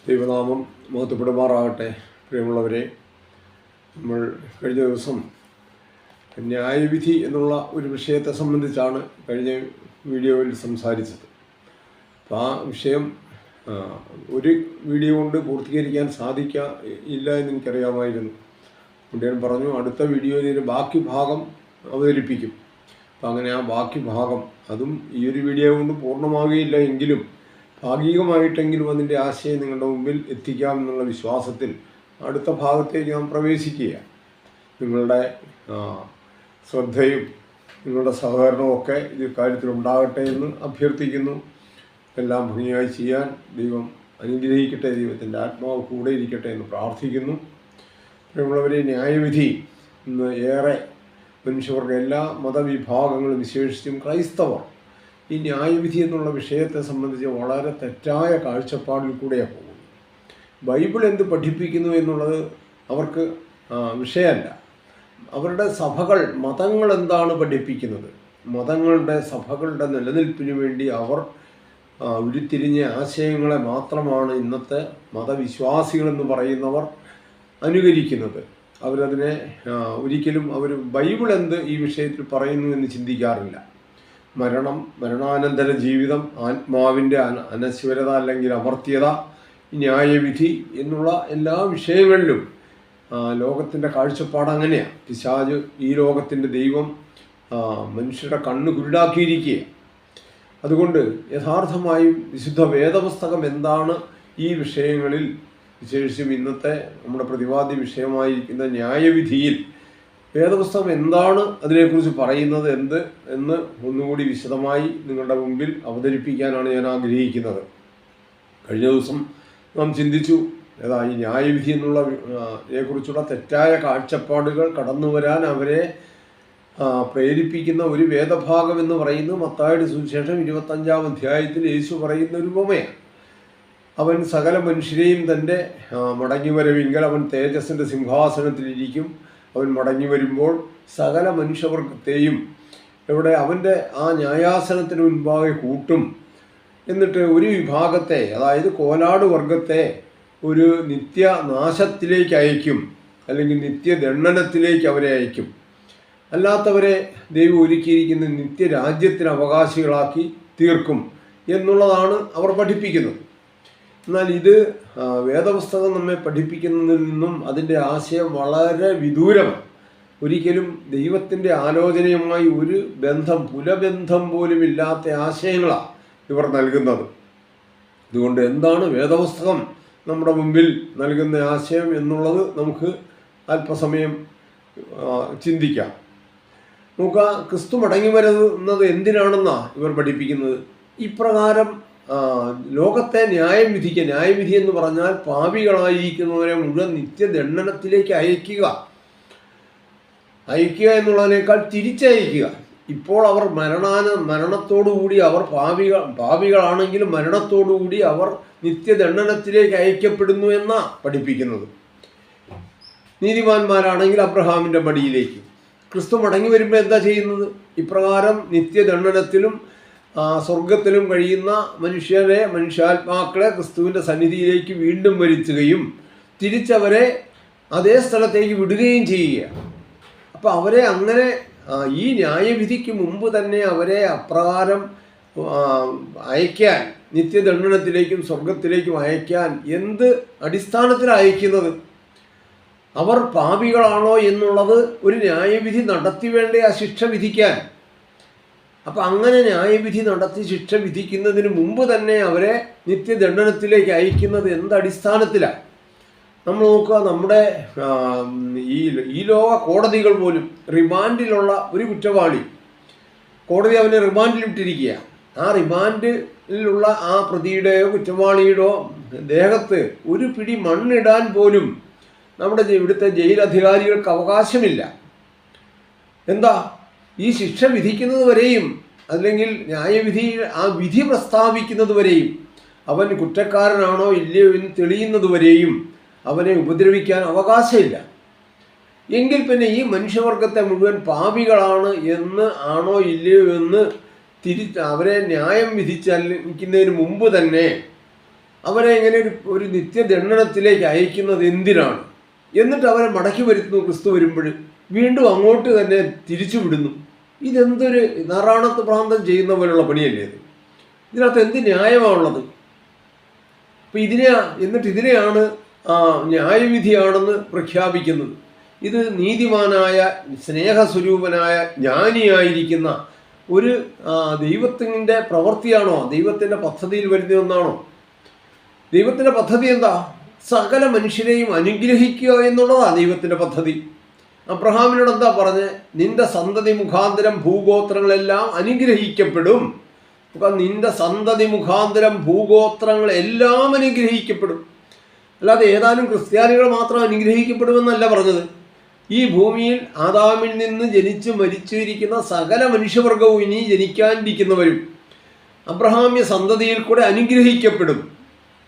ദൈവനാമം മഹത്വപ്പെടുമാറാകട്ടെ. പ്രിയമുള്ളവരെ, നമ്മൾ കഴിഞ്ഞ ദിവസം ന്യായവിധി എന്നുള്ള ഒരു വിഷയത്തെ സംബന്ധിച്ചാണ് കഴിഞ്ഞ വീഡിയോയിൽ സംസാരിച്ചത്. അപ്പോൾ ആ വിഷയം ഒരു വീഡിയോ കൊണ്ട് പൂർത്തീകരിക്കാൻ ഇല്ല എന്ന് എനിക്കറിയാമായിരുന്നു. അതുകൊണ്ട് ഞാൻ പറഞ്ഞു, അടുത്ത വീഡിയോയിൽ ഇതിൻ്റെ ബാക്കി ഭാഗം അവതരിപ്പിക്കും. അപ്പോൾ അങ്ങനെ ആ ബാക്കി ഭാഗം അതും ഈ ഒരു വീഡിയോ കൊണ്ട് പൂർണ്ണമാകുകയില്ല എങ്കിലും ഭാഗികമായിട്ടെങ്കിലും അതിൻ്റെ ആശയം നിങ്ങളുടെ മുമ്പിൽ എത്തിക്കാമെന്നുള്ള വിശ്വാസത്തിൽ അടുത്ത ഭാഗത്തേക്ക് നാം പ്രവേശിക്കുക. നിങ്ങളുടെ ശ്രദ്ധയും നിങ്ങളുടെ സഹകരണവും ഒക്കെ ഇത് കാര്യത്തിലുണ്ടാകട്ടെ എന്ന് അഭ്യർത്ഥിക്കുന്നു. എല്ലാം ഭംഗിയായി ചെയ്യാൻ ദൈവം അനുഗ്രഹിക്കട്ടെ, ദൈവത്തിൻ്റെ ആത്മാവ് കൂടെ ഇരിക്കട്ടെ എന്ന് പ്രാർത്ഥിക്കുന്നു. പ്രിയമുള്ളവരെ, ന്യായവിധി ഇന്ന് ഏറെ മനുഷ്യരുടെ എല്ലാ മതവിഭാഗങ്ങളും വിശേഷിച്ചും ക്രൈസ്തവർ ഈ ന്യായവിധി എന്നുള്ള വിഷയത്തെ സംബന്ധിച്ച് വളരെ തെറ്റായ കാഴ്ചപ്പാടിൽ കൂടെയാണ് പോകുന്നത്. ബൈബിൾ എന്ത് പഠിപ്പിക്കുന്നു എന്നുള്ളത് അവർക്ക് വിഷയമല്ല. അവരുടെ സഭകൾ, മതങ്ങൾ എന്താണ് പഠിപ്പിക്കുന്നത്, മതങ്ങളുടെ സഭകളുടെ നിലനിൽപ്പിന് വേണ്ടി അവർ ഉരുത്തിരിഞ്ഞ ആശയങ്ങളെ മാത്രമാണ് ഇന്നത്തെ മതവിശ്വാസികളെന്ന് പറയുന്നവർ അനുകരിക്കുന്നത്. അവരതിനെ ഒരിക്കലും ബൈബിൾ എന്ത് ഈ വിഷയത്തിൽ പറയുന്നു എന്ന് ചിന്തിക്കാറില്ല. മരണം, മരണാനന്തര ജീവിതം, ആത്മാവിൻ്റെ അനശ്വരത അല്ലെങ്കിൽ അമർത്യത, ന്യായവിധി എന്നുള്ള എല്ലാ വിഷയങ്ങളിലും ലോകത്തിൻ്റെ കാഴ്ചപ്പാട് അങ്ങനെയാണ്. പിശാച്, ഈ ലോകത്തിൻ്റെ ദൈവം, മനുഷ്യരുടെ കണ്ണ് കുരുടാക്കിയിരിക്കുക. അതുകൊണ്ട് യഥാർത്ഥമായും വിശുദ്ധ വേദപുസ്തകം എന്താണ് ഈ വിഷയങ്ങളിൽ, വിശേഷിച്ചും ഇന്നത്തെ നമ്മുടെ പ്രതിപാദ്യ വിഷയമായിരിക്കുന്ന ന്യായവിധിയിൽ വേദപുസ്തകം എന്താണ് അതിനെക്കുറിച്ച് പറയുന്നത് എന്ന് ഒന്നുകൂടി വിശദമായി നിങ്ങളുടെ മുമ്പിൽ അവതരിപ്പിക്കാനാണ് ഞാൻ ആഗ്രഹിക്കുന്നത്. കഴിഞ്ഞ ദിവസം നാം ചിന്തിച്ചു, ഈ ന്യായവിധി യെക്കുറിച്ചുള്ള തെറ്റായ കാഴ്ചപ്പാടുകൾ കടന്നു വരാൻ അവരെ പ്രേരിപ്പിക്കുന്ന ഒരു വേദഭാഗം എന്ന് പറയുന്നത് മത്തായിയുടെ സുവിശേഷം 25-ാം അധ്യായത്തിൽ യേശു പറയുന്ന ഒരു ഉപമയാണ്. അവൻ സകല മനുഷ്യരെയും തൻ്റെ മടങ്ങിവരവിങ്കൽ അവൻ തേജസ്സിൻ്റെ സിംഹാസനത്തിലിരിക്കും. അവൻ മടങ്ങി വരുമ്പോൾ സകല മനുഷ്യവർഗത്തെയും അവൻ്റെ ആ ന്യായാസനത്തിന് മുൻപാകെ കൂട്ടും. എന്നിട്ട് ഒരു വിഭാഗത്തെ, അതായത് കോലാട് വർഗത്തെ, ഒരു നിത്യനാശത്തിലേക്ക് അയക്കും, അല്ലെങ്കിൽ നിത്യദണ്ഡനത്തിലേക്ക് അവരെ അയക്കും. അല്ലാത്തവരെ ദൈവം ഒരുക്കിയിരിക്കുന്ന നിത്യരാജ്യത്തിന് അവകാശികളാക്കി തീർക്കും എന്നുള്ളതാണ് അവർ പഠിപ്പിക്കുന്നത്. എന്നാൽ ഇത് വേദപുസ്തകം നമ്മെ പഠിപ്പിക്കുന്നതിൽ നിന്നും അതിൻ്റെ ആശയം വളരെ വിദൂരമാണ്. ഒരിക്കലും ദൈവത്തിൻ്റെ ആലോചനയുമായി ഒരു പുലബന്ധം പോലും ഇല്ലാത്ത ആശയങ്ങളാണ് ഇവർ നൽകുന്നത്. അതുകൊണ്ട് എന്താണ് വേദപുസ്തകം നമ്മുടെ മുമ്പിൽ നൽകുന്ന ആശയം എന്നുള്ളത് നമുക്ക് അല്പസമയം ചിന്തിക്കാം. നോക്കുക, ക്രിസ്തു മടങ്ങി വരുന്നത് എന്തിനാണെന്നാണ് ഇവർ പഠിപ്പിക്കുന്നത്. ഇപ്രകാരം ലോകത്തെ ന്യായവിധി എന്ന് പറഞ്ഞാൽ പാപികളായിരിക്കുന്നവരെ മുഴുവൻ നിത്യദണ്ഡനത്തിലേക്ക് അയക്കുക എന്നുള്ളതിനേക്കാൾ തിരിച്ചയക്കുക. ഇപ്പോൾ അവർ മരണത്തോടുകൂടി അവർ പാപികളാണെങ്കിലും മരണത്തോടുകൂടി അവർ നിത്യദണ്ഡനത്തിലേക്ക് അയക്കപ്പെടുന്നു എന്നാണ് പഠിപ്പിക്കുന്നത്. നീതിമാന്മാരാണെങ്കിൽ അബ്രഹാമിൻ്റെ മടിയിലേക്ക്. ക്രിസ്തു മടങ്ങി വരുമ്പോൾ എന്താ ചെയ്യുന്നത്? ഇപ്രകാരം നിത്യദണ്ഡനത്തിലും സ്വർഗത്തിലും കഴിയുന്ന മനുഷ്യാത്മാക്കളെ ക്രിസ്തുവിൻ്റെ സന്നിധിയിലേക്ക് വീണ്ടും വരുത്തുകയും തിരിച്ചവരെ അതേ സ്ഥലത്തേക്ക് വിടുകയും ചെയ്യുക. അപ്പോൾ അവരെ അങ്ങനെ ഈ ന്യായവിധിക്ക് മുമ്പ് തന്നെ അവരെ അപ്രകാരം അയക്കാൻ, നിത്യദണ്ഡനത്തിലേക്കും സ്വർഗത്തിലേക്കും അയക്കാൻ എന്ത് അടിസ്ഥാനത്തിലാണ് അയക്കുന്നത്? അവർ പാപികളാണോ എന്നുള്ളത് ഒരു ന്യായവിധി നടത്തി വേണ്ടേ ആ ശിക്ഷ വിധിക്കാൻ. അപ്പം അങ്ങനെ ന്യായവിധി നടത്തി ശിക്ഷ വിധിക്കുന്നതിന് മുമ്പ് തന്നെ അവരെ നിത്യദണ്ഡനത്തിലേക്ക് അയക്കുന്നത് എന്തടിസ്ഥാനത്തിലാണ്? നമ്മൾ നോക്കുക, നമ്മുടെ ഈ ലോക കോടതികൾ പോലും റിമാൻഡിലുള്ള ഒരു കുറ്റവാളി, കോടതി അവനെ റിമാൻഡിലിട്ടിരിക്കുക. ആ റിമാൻഡിലുള്ള ആ പ്രതിയുടെയോ കുറ്റവാളിയുടെയോ ദേഹത്ത് ഒരു പിടി മണ്ണിടാൻ പോലും നമ്മുടെ ഇവിടുത്തെ ജയിലധികാരികൾക്ക് അവകാശമില്ല. എന്താ? ഈ ശിക്ഷ വിധിക്കുന്നത് വരെയും, അല്ലെങ്കിൽ ന്യായവിധി ആ വിധി പ്രസ്താവിക്കുന്നത് വരെയും, അവൻ കുറ്റക്കാരനാണോ ഇല്ലയോ എന്ന് തെളിയുന്നത് വരെയും അവനെ ഉപദ്രവിക്കാൻ അവകാശമില്ല. എങ്കിൽ പിന്നെ ഈ മനുഷ്യവർഗത്തെ മുഴുവൻ പാപികളാണ് ആണോ ഇല്ലയോ എന്ന് അവരെ ന്യായം വിധിച്ചറിയിക്കുന്നതിന് മുമ്പ് തന്നെ അവരെ ഇങ്ങനെ ഒരു നിത്യദണ്ഡനത്തിലേക്ക് അയക്കുന്നത് എന്തിനാണ്? എന്നിട്ട് അവരെ മടക്കി വരുത്തുന്നു ക്രിസ്തു വരുമ്പോൾ, വീണ്ടും അങ്ങോട്ട് തന്നെ തിരിച്ചു വിടുന്നു. ഇതെന്തൊരു നാറാണത്ത് ഭ്രാന്തം ചെയ്യുന്ന പോലുള്ള പണിയല്ലേ ഇത്? ഇതിനകത്ത് എന്ത് ന്യായമാണുള്ളത്? അപ്പം ഇതിനെയാണ് ന്യായവിധിയാണെന്ന് പ്രഖ്യാപിക്കുന്നത്. ഇത് നീതിമാനായ സ്നേഹസ്വരൂപനായ ജ്ഞാനിയായിരിക്കുന്ന ഒരു ദൈവത്തിൻ്റെ പ്രവൃത്തിയാണോ? ദൈവത്തിൻ്റെ പദ്ധതിയിൽ വരുന്ന ഒന്നാണോ? ദൈവത്തിൻ്റെ പദ്ധതി എന്താ? സകല മനുഷ്യരെയും അനുഗ്രഹിക്കുക എന്നുള്ളതാണ് ദൈവത്തിൻ്റെ പദ്ധതി. അബ്രഹാമിനോട് എന്താ പറഞ്ഞ്? നിന്റെ സന്തതി മുഖാന്തരം ഭൂഗോത്രങ്ങളെല്ലാം അനുഗ്രഹിക്കപ്പെടും. അപ്പം നിന്റെ സന്തതി മുഖാന്തരം ഭൂഗോത്രങ്ങളെല്ലാം അനുഗ്രഹിക്കപ്പെടും. അല്ലാതെ ഏതാനും ക്രിസ്ത്യാനികൾ മാത്രം അനുഗ്രഹിക്കപ്പെടുമെന്നല്ല പറഞ്ഞത്. ഈ ഭൂമിയിൽ ആദാമിൽ നിന്ന് ജനിച്ച് മരിച്ചിരിക്കുന്ന സകല മനുഷ്യവർഗവും ഇനി ജനിക്കാനിരിക്കുന്നവരും അബ്രഹാമ്യ സന്തതിയിൽ കൂടെ അനുഗ്രഹിക്കപ്പെടും.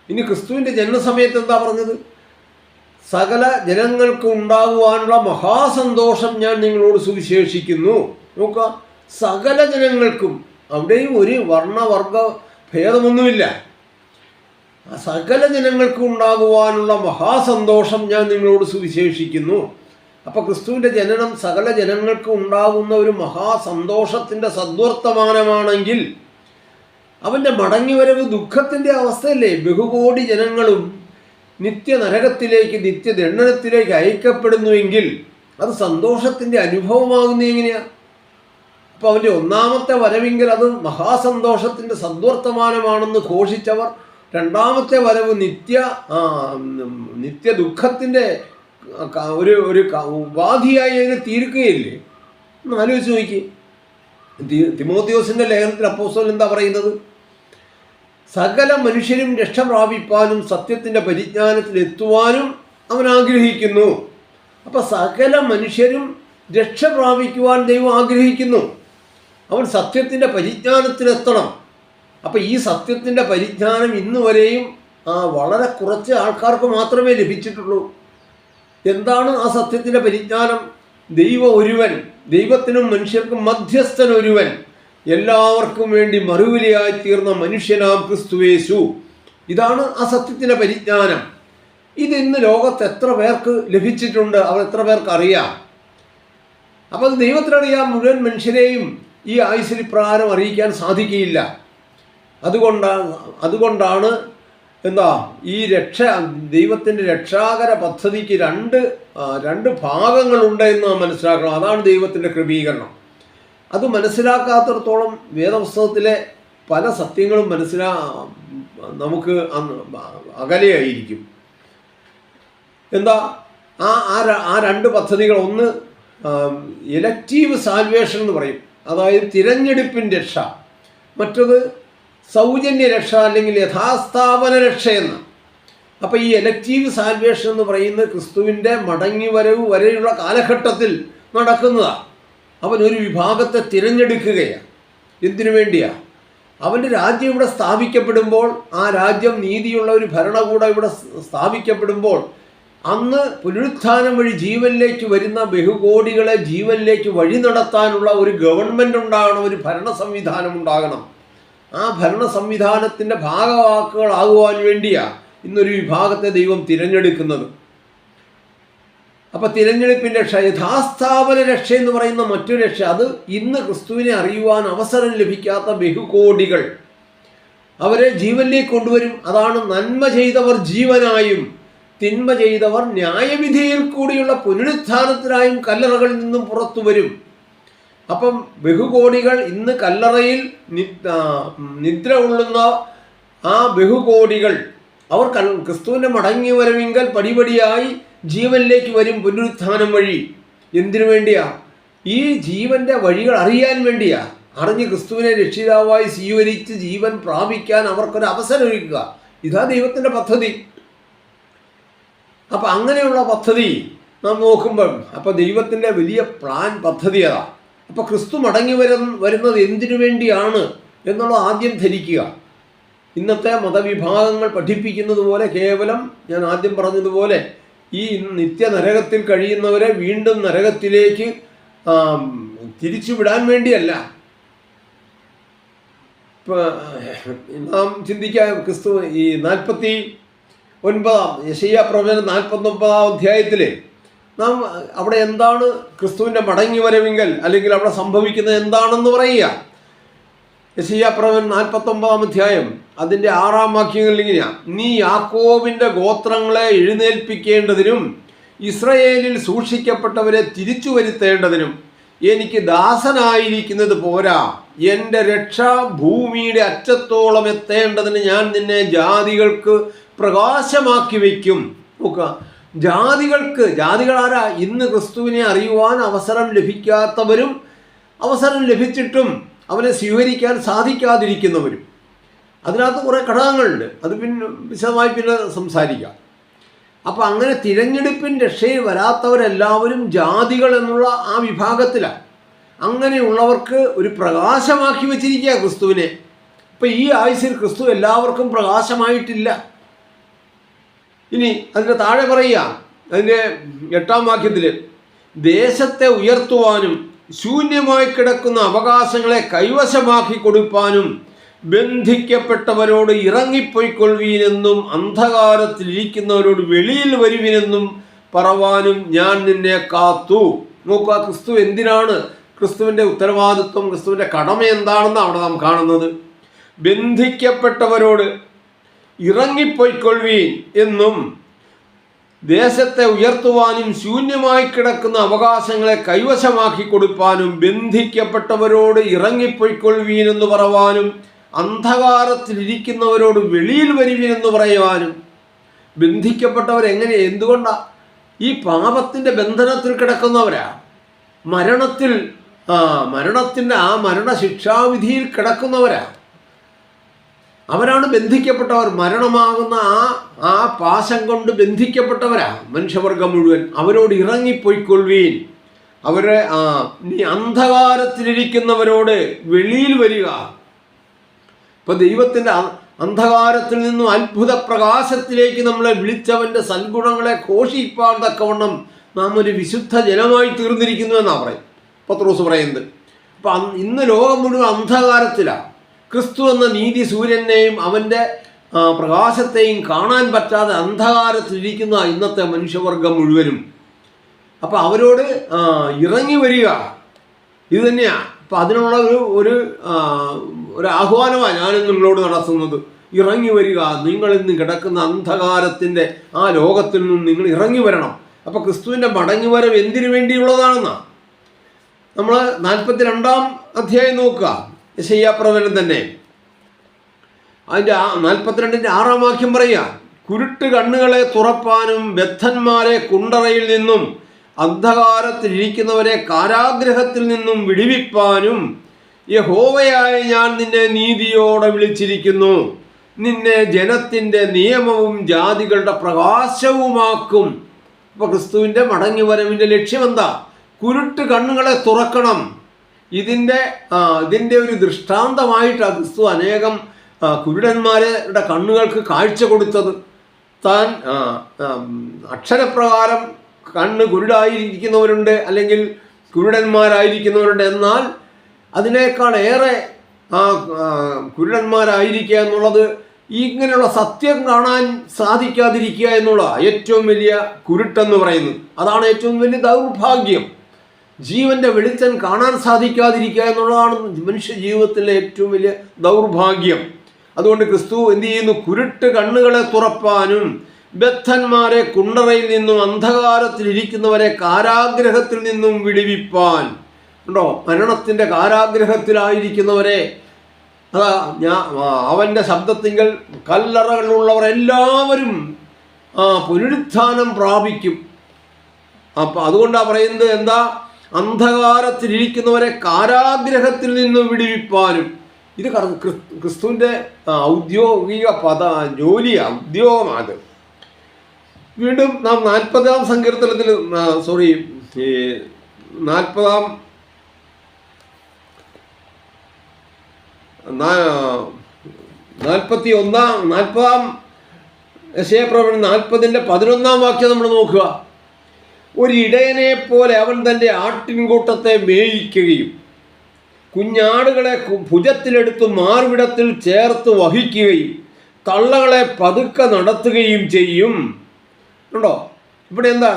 ഇനി ക്രിസ്തുവിൻ്റെ ജന്മസമയത്ത് എന്താ പറഞ്ഞത്? സകല ജനങ്ങൾക്ക് ഉണ്ടാകുവാനുള്ള മഹാസന്തോഷം ഞാൻ നിങ്ങളോട് സുവിശേഷിക്കുന്നു. നോക്കുക, സകല ജനങ്ങൾക്കും, അവിടെയും ഒരു വർണ്ണവർഗ ഭേദമൊന്നുമില്ല. സകല ജനങ്ങൾക്കും ഉണ്ടാകുവാനുള്ള മഹാസന്തോഷം ഞാൻ നിങ്ങളോട് സുവിശേഷിക്കുന്നു. അപ്പോൾ ക്രിസ്തുവിൻ്റെ ജനനം സകല ജനങ്ങൾക്ക് ഉണ്ടാകുന്ന ഒരു മഹാസന്തോഷത്തിൻ്റെ സദ്വർത്തമാനമാണെങ്കിൽ അവൻ്റെ മടങ്ങിവരവ് ദുഃഖത്തിൻ്റെ അവസ്ഥയല്ലേ? ബഹുകോടി ജനങ്ങളും നിത്യനരകത്തിലേക്ക് നിത്യദണ്ഡനത്തിലേക്ക് അയക്കപ്പെടുന്നുവെങ്കിൽ അത് സന്തോഷത്തിൻ്റെ അനുഭവമാകുന്ന എങ്ങനെയാണ്? അപ്പോൾ അവൻ്റെ ഒന്നാമത്തെ വരവെങ്കിൽ അത് മഹാസന്തോഷത്തിൻ്റെ സദ്വർത്തമാനമാണെന്ന് ഘോഷിച്ചവർ രണ്ടാമത്തെ വരവ് നിത്യ ദുഃഖത്തിൻ്റെ ഒരു ഉപാധിയായി അതിനെ തീർക്കുകയില്ലേ? ഒന്ന് ആലോചിച്ച് നോക്കി. തിമോത്തിയോസിൻ്റെ ലേഖനത്തിൽ അപ്പോസ്തലൻ എന്താ പറയുന്നത്? സകല മനുഷ്യരും രക്ഷ പ്രാപിപ്പാനും സത്യത്തിൻ്റെ പരിജ്ഞാനത്തിൽ എത്തുവാനും അവൻ ആഗ്രഹിക്കുന്നു. അപ്പം സകല മനുഷ്യരും രക്ഷ പ്രാപിക്കുവാൻ ദൈവം ആഗ്രഹിക്കുന്നു. അവൻ സത്യത്തിൻ്റെ പരിജ്ഞാനത്തിലെത്തണം. അപ്പം ഈ സത്യത്തിൻ്റെ പരിജ്ഞാനം ഇന്ന് വരെയും വളരെ കുറച്ച് ആൾക്കാർക്ക് മാത്രമേ ലഭിച്ചിട്ടുള്ളൂ. എന്താണ് ആ സത്യത്തിൻ്റെ പരിജ്ഞാനം? ദൈവം ഒരുവൻ, ദൈവത്തിനും മനുഷ്യർക്കും മധ്യസ്ഥൻ ഒരുവൻ, എല്ലാവർക്കും വേണ്ടി മറുവിലയായി തീർന്ന മനുഷ്യനാം ക്രിസ്തുയേശു. ഇതാണ് ആ സത്യത്തിൻ്റെ പരിജ്ഞാനം. ഇതിന്ന് ലോകത്ത് എത്ര പേർക്ക് ലഭിച്ചിട്ടുണ്ട്? അവർ എത്ര പേർക്ക് അറിയാം? അപ്പോൾ അത് ദൈവത്തിനറിയാം. മുഴുവൻ മനുഷ്യരെയും ഈ ആയുസ്സിൽ പ്രകാരം അറിയിക്കാൻ സാധിക്കുകയില്ല. അതുകൊണ്ടാണ് എന്താ ഈ ദൈവത്തിൻ്റെ രക്ഷാകര പദ്ധതിക്ക് രണ്ട് ഭാഗങ്ങളുണ്ട് എന്ന് നാം മനസ്സിലാക്കണം. അതാണ് ദൈവത്തിൻ്റെ ക്രമീകരണം. അത് മനസ്സിലാക്കാത്തിടത്തോളം വേദപുസ്തകത്തിലെ പല സത്യങ്ങളും നമുക്ക് അകലെയായിരിക്കും. എന്താ ആ രണ്ട് പദ്ധതികൾ? ഒന്ന് എലക്റ്റീവ് സാൽവേഷൻ എന്ന് പറയും, അതായത് തിരഞ്ഞെടുപ്പിൻ രക്ഷ. മറ്റത് സൗജന്യ രക്ഷ അല്ലെങ്കിൽ യഥാസ്ഥാപന രക്ഷയെന്ന്. അപ്പോൾ ഈ എലക്റ്റീവ് സാൽവേഷൻ എന്ന് പറയുന്നത് ക്രിസ്തുവിൻ്റെ മടങ്ങിവരവ് വരെയുള്ള കാലഘട്ടത്തിൽ നടക്കുന്നതാണ്. അവൻ ഒരു വിഭാഗത്തെ തിരഞ്ഞെടുക്കുകയാണ്. എന്തിനു വേണ്ടിയാണ്? അവൻ്റെ രാജ്യം ഇവിടെ സ്ഥാപിക്കപ്പെടുമ്പോൾ, ആ രാജ്യം നീതിയുള്ള ഒരു ഭരണകൂടം ഇവിടെ സ്ഥാപിക്കപ്പെടുമ്പോൾ, അന്ന് പുനരുത്ഥാനം വഴി ജീവനിലേക്ക് വരുന്ന ബഹുകോടികളെ ജീവനിലേക്ക് വഴി നടത്താനുള്ള ഒരു ഗവൺമെൻറ് ഉണ്ടാകണം, ഒരു ഭരണ സംവിധാനം ഉണ്ടാകണം. ആ ഭരണ സംവിധാനത്തിൻ്റെ ഭാഗവാക്കുകളാകുവാൻ വേണ്ടിയാണ് ഇന്നൊരു വിഭാഗത്തെ ദൈവം തിരഞ്ഞെടുക്കുന്നത്. അപ്പോൾ തിരഞ്ഞെടുപ്പിൻ്റെ രക്ഷ, യഥാസ്ഥാപന രക്ഷ എന്ന് പറയുന്ന മറ്റൊരു രക്ഷ, അത് ഇന്ന് ക്രിസ്തുവിനെ അറിയുവാൻ അവസരം ലഭിക്കാത്ത ബഹുകോടികൾ, അവരെ ജീവനിലേക്ക് കൊണ്ടുവരും. അതാണ് നന്മ ചെയ്തവർ ജീവനായും തിന്മ ചെയ്തവർ ന്യായവിധിയിൽ കൂടിയുള്ള പുനരുത്ഥാനത്തിനായും കല്ലറകളിൽ നിന്നും പുറത്തു വരും. അപ്പം ബഹുകോടികൾ ഇന്ന് കല്ലറയിൽ നിദ്ര കൊള്ളുന്ന ആ ബഹുകോടികൾ അവർ ക്രിസ്തുവിൻ്റെ മടങ്ങി വരവെങ്കിൽ പടിപടിയായി ജീവനിലേക്ക് വരും പുനരുത്ഥാനം വഴി. എന്തിനു വേണ്ടിയാ? ഈ ജീവൻ്റെ വഴികൾ അറിയാൻ വേണ്ടിയാ. അറിഞ്ഞ് ക്രിസ്തുവിനെ രക്ഷിതാവായി സ്വീകരിച്ച് ജീവൻ പ്രാപിക്കാൻ അവർക്കൊരു അവസരം ഒരുക്കുക. ഇതാ ദൈവത്തിൻ്റെ പദ്ധതി. അപ്പം അങ്ങനെയുള്ള പദ്ധതി നാം നോക്കുമ്പം അപ്പോൾ ദൈവത്തിൻ്റെ വലിയ പ്ലാൻ പദ്ധതി അതാ. അപ്പോൾ ക്രിസ്തു മടങ്ങി വരുന്നത് എന്തിനു വേണ്ടിയാണ് എന്നുള്ളത് ആദ്യം ധരിക്കുക. ഇന്നത്തെ മതവിഭാഗങ്ങൾ പഠിപ്പിക്കുന്നത് പോലെ കേവലം ഞാൻ ആദ്യം പറഞ്ഞതുപോലെ ഈ നിത്യനരകത്തിൽ കഴിയുന്നവരെ വീണ്ടും നരകത്തിലേക്ക് തിരിച്ചുവിടാൻ വേണ്ടിയല്ല. നാം ചിന്തിക്കാൻ ക്രിസ്തു ഈ 49 യെശയ്യാ പ്രവചനം 49 അധ്യായത്തിൽ നാം അവിടെ എന്താണ് ക്രിസ്തുവിൻ്റെ മടങ്ങി വരവെങ്കിൽ അല്ലെങ്കിൽ അവിടെ സംഭവിക്കുന്നത് എന്താണെന്ന് പറയുക. യെശയ്യാ പ്രവചനം 49 അധ്യായം അതിൻ്റെ 6 വാക്യങ്ങളിൽ ഇങ്ങനെയാണ്: നീ യാക്കോബിൻ്റെ ഗോത്രങ്ങളെ എഴുന്നേൽപ്പിക്കേണ്ടതിനും ഇസ്രയേലിൽ സൂക്ഷിക്കപ്പെട്ടവരെ തിരിച്ചു വരുത്തേണ്ടതിനും എനിക്ക് ദാസനായിരിക്കുന്നത് പോരാ, എൻ്റെ രക്ഷ ഭൂമിയുടെ അറ്റത്തോളം എത്തേണ്ടതിന് ഞാൻ നിന്നെ ജാതികൾക്ക് പ്രകാശമാക്കി വയ്ക്കും. നോക്കുക, ജാതികളാരാ? ഇന്ന് ക്രിസ്തുവിനെ അറിയുവാൻ അവസരം ലഭിക്കാത്തവരും അവസരം ലഭിച്ചിട്ടും അവനെ സ്വീകരിക്കാൻ സാധിക്കാതിരിക്കുന്നവരും. അതിനകത്ത് കുറേ ഘടകങ്ങളുണ്ട്, അത് വിശദമായി പിന്നെ സംസാരിക്കാം. അപ്പം അങ്ങനെ തിരഞ്ഞെടുപ്പിൻ രക്ഷയിൽ വരാത്തവരെല്ലാവരും ജാതികൾ എന്നുള്ള ആ വിഭാഗത്തിലാണ്. അങ്ങനെയുള്ളവർക്ക് ഒരു പ്രകാശമാക്കി വെച്ചിരിക്കുക ക്രിസ്തുവിനെ. ഇപ്പം ഈ ആയുസ്സിൽ ക്രിസ്തു എല്ലാവർക്കും പ്രകാശമായിട്ടില്ല. ഇനി അതിൻ്റെ താഴെ പറയുക, അതിൻ്റെ 8 വാക്യത്തിൽ: ദേശത്തെ ഉയർത്തുവാനും ശൂന്യമായി കിടക്കുന്ന അവകാശങ്ങളെ കൈവശമാക്കി കൊടുപ്പാനും ബന്ധിക്കപ്പെട്ടവരോട് ഇറങ്ങിപ്പോയിക്കൊള്ളുവീനെന്നും അന്ധകാരത്തിലിരിക്കുന്നവരോട് വെളിയിൽ വരുവിനെന്നും പറവാനും ഞാൻ നിന്നെ കാത്തു. നോക്കുക, ക്രിസ്തു എന്തിനാണ്, ക്രിസ്തുവിൻ്റെ ഉത്തരവാദിത്വം, ക്രിസ്തുവിൻ്റെ കടമ എന്താണെന്ന് അവിടെ നാം കാണുന്നത്. ബന്ധിക്കപ്പെട്ടവരോട് ഇറങ്ങിപ്പോയിക്കൊള്ളുവീൻ എന്നും ദേശത്തെ ഉയർത്തുവാനും ശൂന്യമായി കിടക്കുന്ന അവകാശങ്ങളെ കൈവശമാക്കി കൊടുപ്പാനും ബന്ധിക്കപ്പെട്ടവരോട് ഇറങ്ങിപ്പോയിക്കൊള്ളുവീനെന്ന് പറവാനും അന്ധകാരത്തിലിരിക്കുന്നവരോട് വെളിയിൽ വരുവീനെന്ന് പറയുവാനും. ബന്ധിക്കപ്പെട്ടവരെങ്ങനെ, എന്തുകൊണ്ടാണ്? ഈ പാപത്തിൻ്റെ ബന്ധനത്തിൽ കിടക്കുന്നവരാ, മരണത്തിൻ്റെ ആ മരണശിക്ഷാവിധിയിൽ കിടക്കുന്നവരാ, അവരാണ് ബന്ധിക്കപ്പെട്ടവർ. മരണമാകുന്ന ആ പാശം കൊണ്ട് ബന്ധിക്കപ്പെട്ടവരാ മനുഷ്യവർഗം മുഴുവൻ. അവരോട് ഇറങ്ങിപ്പോയിക്കൊള്ളുവീൻ. അവരെ നീ അന്ധകാരത്തിലിരിക്കുന്നവരോട് വെളിയിൽ വരിക. ഇപ്പം ദൈവത്തിൻ്റെ അന്ധകാരത്തിൽ നിന്നും അത്ഭുത പ്രകാശത്തിലേക്ക് നമ്മളെ വിളിച്ചവൻ്റെ സൽഗുണങ്ങളെ ഘോഷിപ്പാൻ തക്കവണ്ണം നാം ഒരു വിശുദ്ധ ജനമായി തീർന്നിരിക്കുന്നു എന്നാണ് പത്രോസ് പറയുന്നത്. അപ്പം ഇന്ന് ലോകം മുഴുവൻ അന്ധകാരത്തിലാണ്. ക്രിസ്തു എന്ന നീതി സൂര്യനെയും അവൻ്റെ പ്രകാശത്തെയും കാണാൻ പറ്റാതെ അന്ധകാരത്തിലിരിക്കുന്ന ഇന്നത്തെ മനുഷ്യവർഗം മുഴുവനും. അപ്പം അവരോട് ഇറങ്ങി വരിക, ഇത് തന്നെയാണ്. അപ്പം അതിനുള്ള ഒരു ആഹ്വാനമാണ് ഞാനും നിങ്ങളോട് നടത്തുന്നത്. ഇറങ്ങി വരിക, നിങ്ങളിന്ന് കിടക്കുന്ന അന്ധകാരത്തിൻ്റെ ആ ലോകത്തിൽ നിന്നും നിങ്ങൾ ഇറങ്ങി വരണം. അപ്പം ക്രിസ്തുവിൻ്റെ മടങ്ങിവരവ് എന്തിനു വേണ്ടിയുള്ളതാണെന്നാണ്. നമ്മൾ 42 അധ്യായം നോക്കുക, യെശയ്യാ പ്രവചനം തന്നെ. അതിൻ്റെ 42-ന്റെ 6 വാക്യം പറയുക: കുരുട്ട് കണ്ണുകളെ തുറപ്പാനും ബദ്ധന്മാരെ കുണ്ടറയിൽ നിന്നും അന്ധകാരത്തിലിരിക്കുന്നവരെ കാരാഗ്രഹത്തിൽ നിന്നും വിടുവിപ്പാനും യഹോവയായ ഞാൻ നിന്നെ നീതിയോടെ വിളിച്ചിരിക്കുന്നു. നിന്നെ ജനത്തിൻ്റെ നിയമവും ജാതികളുടെ പ്രകാശവുമാക്കും. അപ്പോൾ ക്രിസ്തുവിൻ്റെ മടങ്ങിവരവിൻ്റെ ലക്ഷ്യമെന്താ? കുരുട്ട് കണ്ണുകളെ തുറക്കണം. ഇതിൻ്റെ ഒരു ദൃഷ്ടാന്തമായിട്ടാണ് ക്രിസ്തു അനേകം കുരുടന്മാരുടെ കണ്ണുകൾക്ക് കാഴ്ച കൊടുത്തത്. താൻ അക്ഷരപ്രകാരം കണ്ണ് കുരുടായിരിക്കുന്നവരുണ്ട്, അല്ലെങ്കിൽ കുരുടന്മാരായിരിക്കുന്നവരുണ്ട്. എന്നാൽ അതിനേക്കാൾ ഏറെ കുരുടന്മാരായിരിക്കുക എന്നുള്ളത് ഇങ്ങനെയുള്ള സത്യം കാണാൻ സാധിക്കാതിരിക്കുക എന്നുള്ള ഏറ്റവും വലിയ കുരുട്ടെന്ന് പറയുന്നത്. അതാണ് ഏറ്റവും വലിയ ദൗർഭാഗ്യം. ജീവൻ്റെ വെളിച്ചം കാണാൻ സാധിക്കാതിരിക്കുക എന്നുള്ളതാണ് മനുഷ്യ ജീവിതത്തിലെ ഏറ്റവും വലിയ ദൗർഭാഗ്യം. അതുകൊണ്ട് ക്രിസ്തു എന്ത് ചെയ്യുന്നു? കുരുട്ട് കണ്ണുകളെ തുറപ്പാനും ബദ്ധന്മാരെ കുണ്ടറയിൽ നിന്നും അന്ധകാരത്തിലിരിക്കുന്നവരെ കാരാഗ്രഹത്തിൽ നിന്നും വിടുവിപ്പാൻ. ഉണ്ടോ? മരണത്തിൻ്റെ കാരാഗ്രഹത്തിലായിരിക്കുന്നവരെ അവൻ്റെ ശബ്ദത്തിങ്കൽ കല്ലറകളിലുള്ളവരെല്ലാവരും പുനരുത്ഥാനം പ്രാപിക്കും. അപ്പം അതുകൊണ്ടാണ് പറയുന്നത് എന്താ? അന്ധകാരത്തിലിരിക്കുന്നവരെ കാരാഗ്രഹത്തിൽ നിന്നും വിടുവിപ്പാനും. ഇത് ക്രിസ്തുവിൻ്റെ ഔദ്യോഗിക ജോലിയാണ്, ഉദ്യോഗമാണ്. വീണ്ടും നാം 40-ാം സങ്കീർത്തനത്തിൽ 40-ാം യെശയ്യാപ്രവചനം 40-ന്റെ 11-ാം വാക്യം നമ്മൾ നോക്കുക. ഒരിടയനെ പോലെ അവൻ തൻ്റെ ആട്ടിൻകൂട്ടത്തെ മേയിക്കുകയും കുഞ്ഞാടുകളെ ഭുജത്തിലെടുത്ത് മാർവിടത്തിൽ ചേർത്ത് വഹിക്കുകയും തള്ളകളെ പതുക്കെ നടത്തുകയും ചെയ്യും. ഉണ്ടോ? ഇവിടെ എന്താ?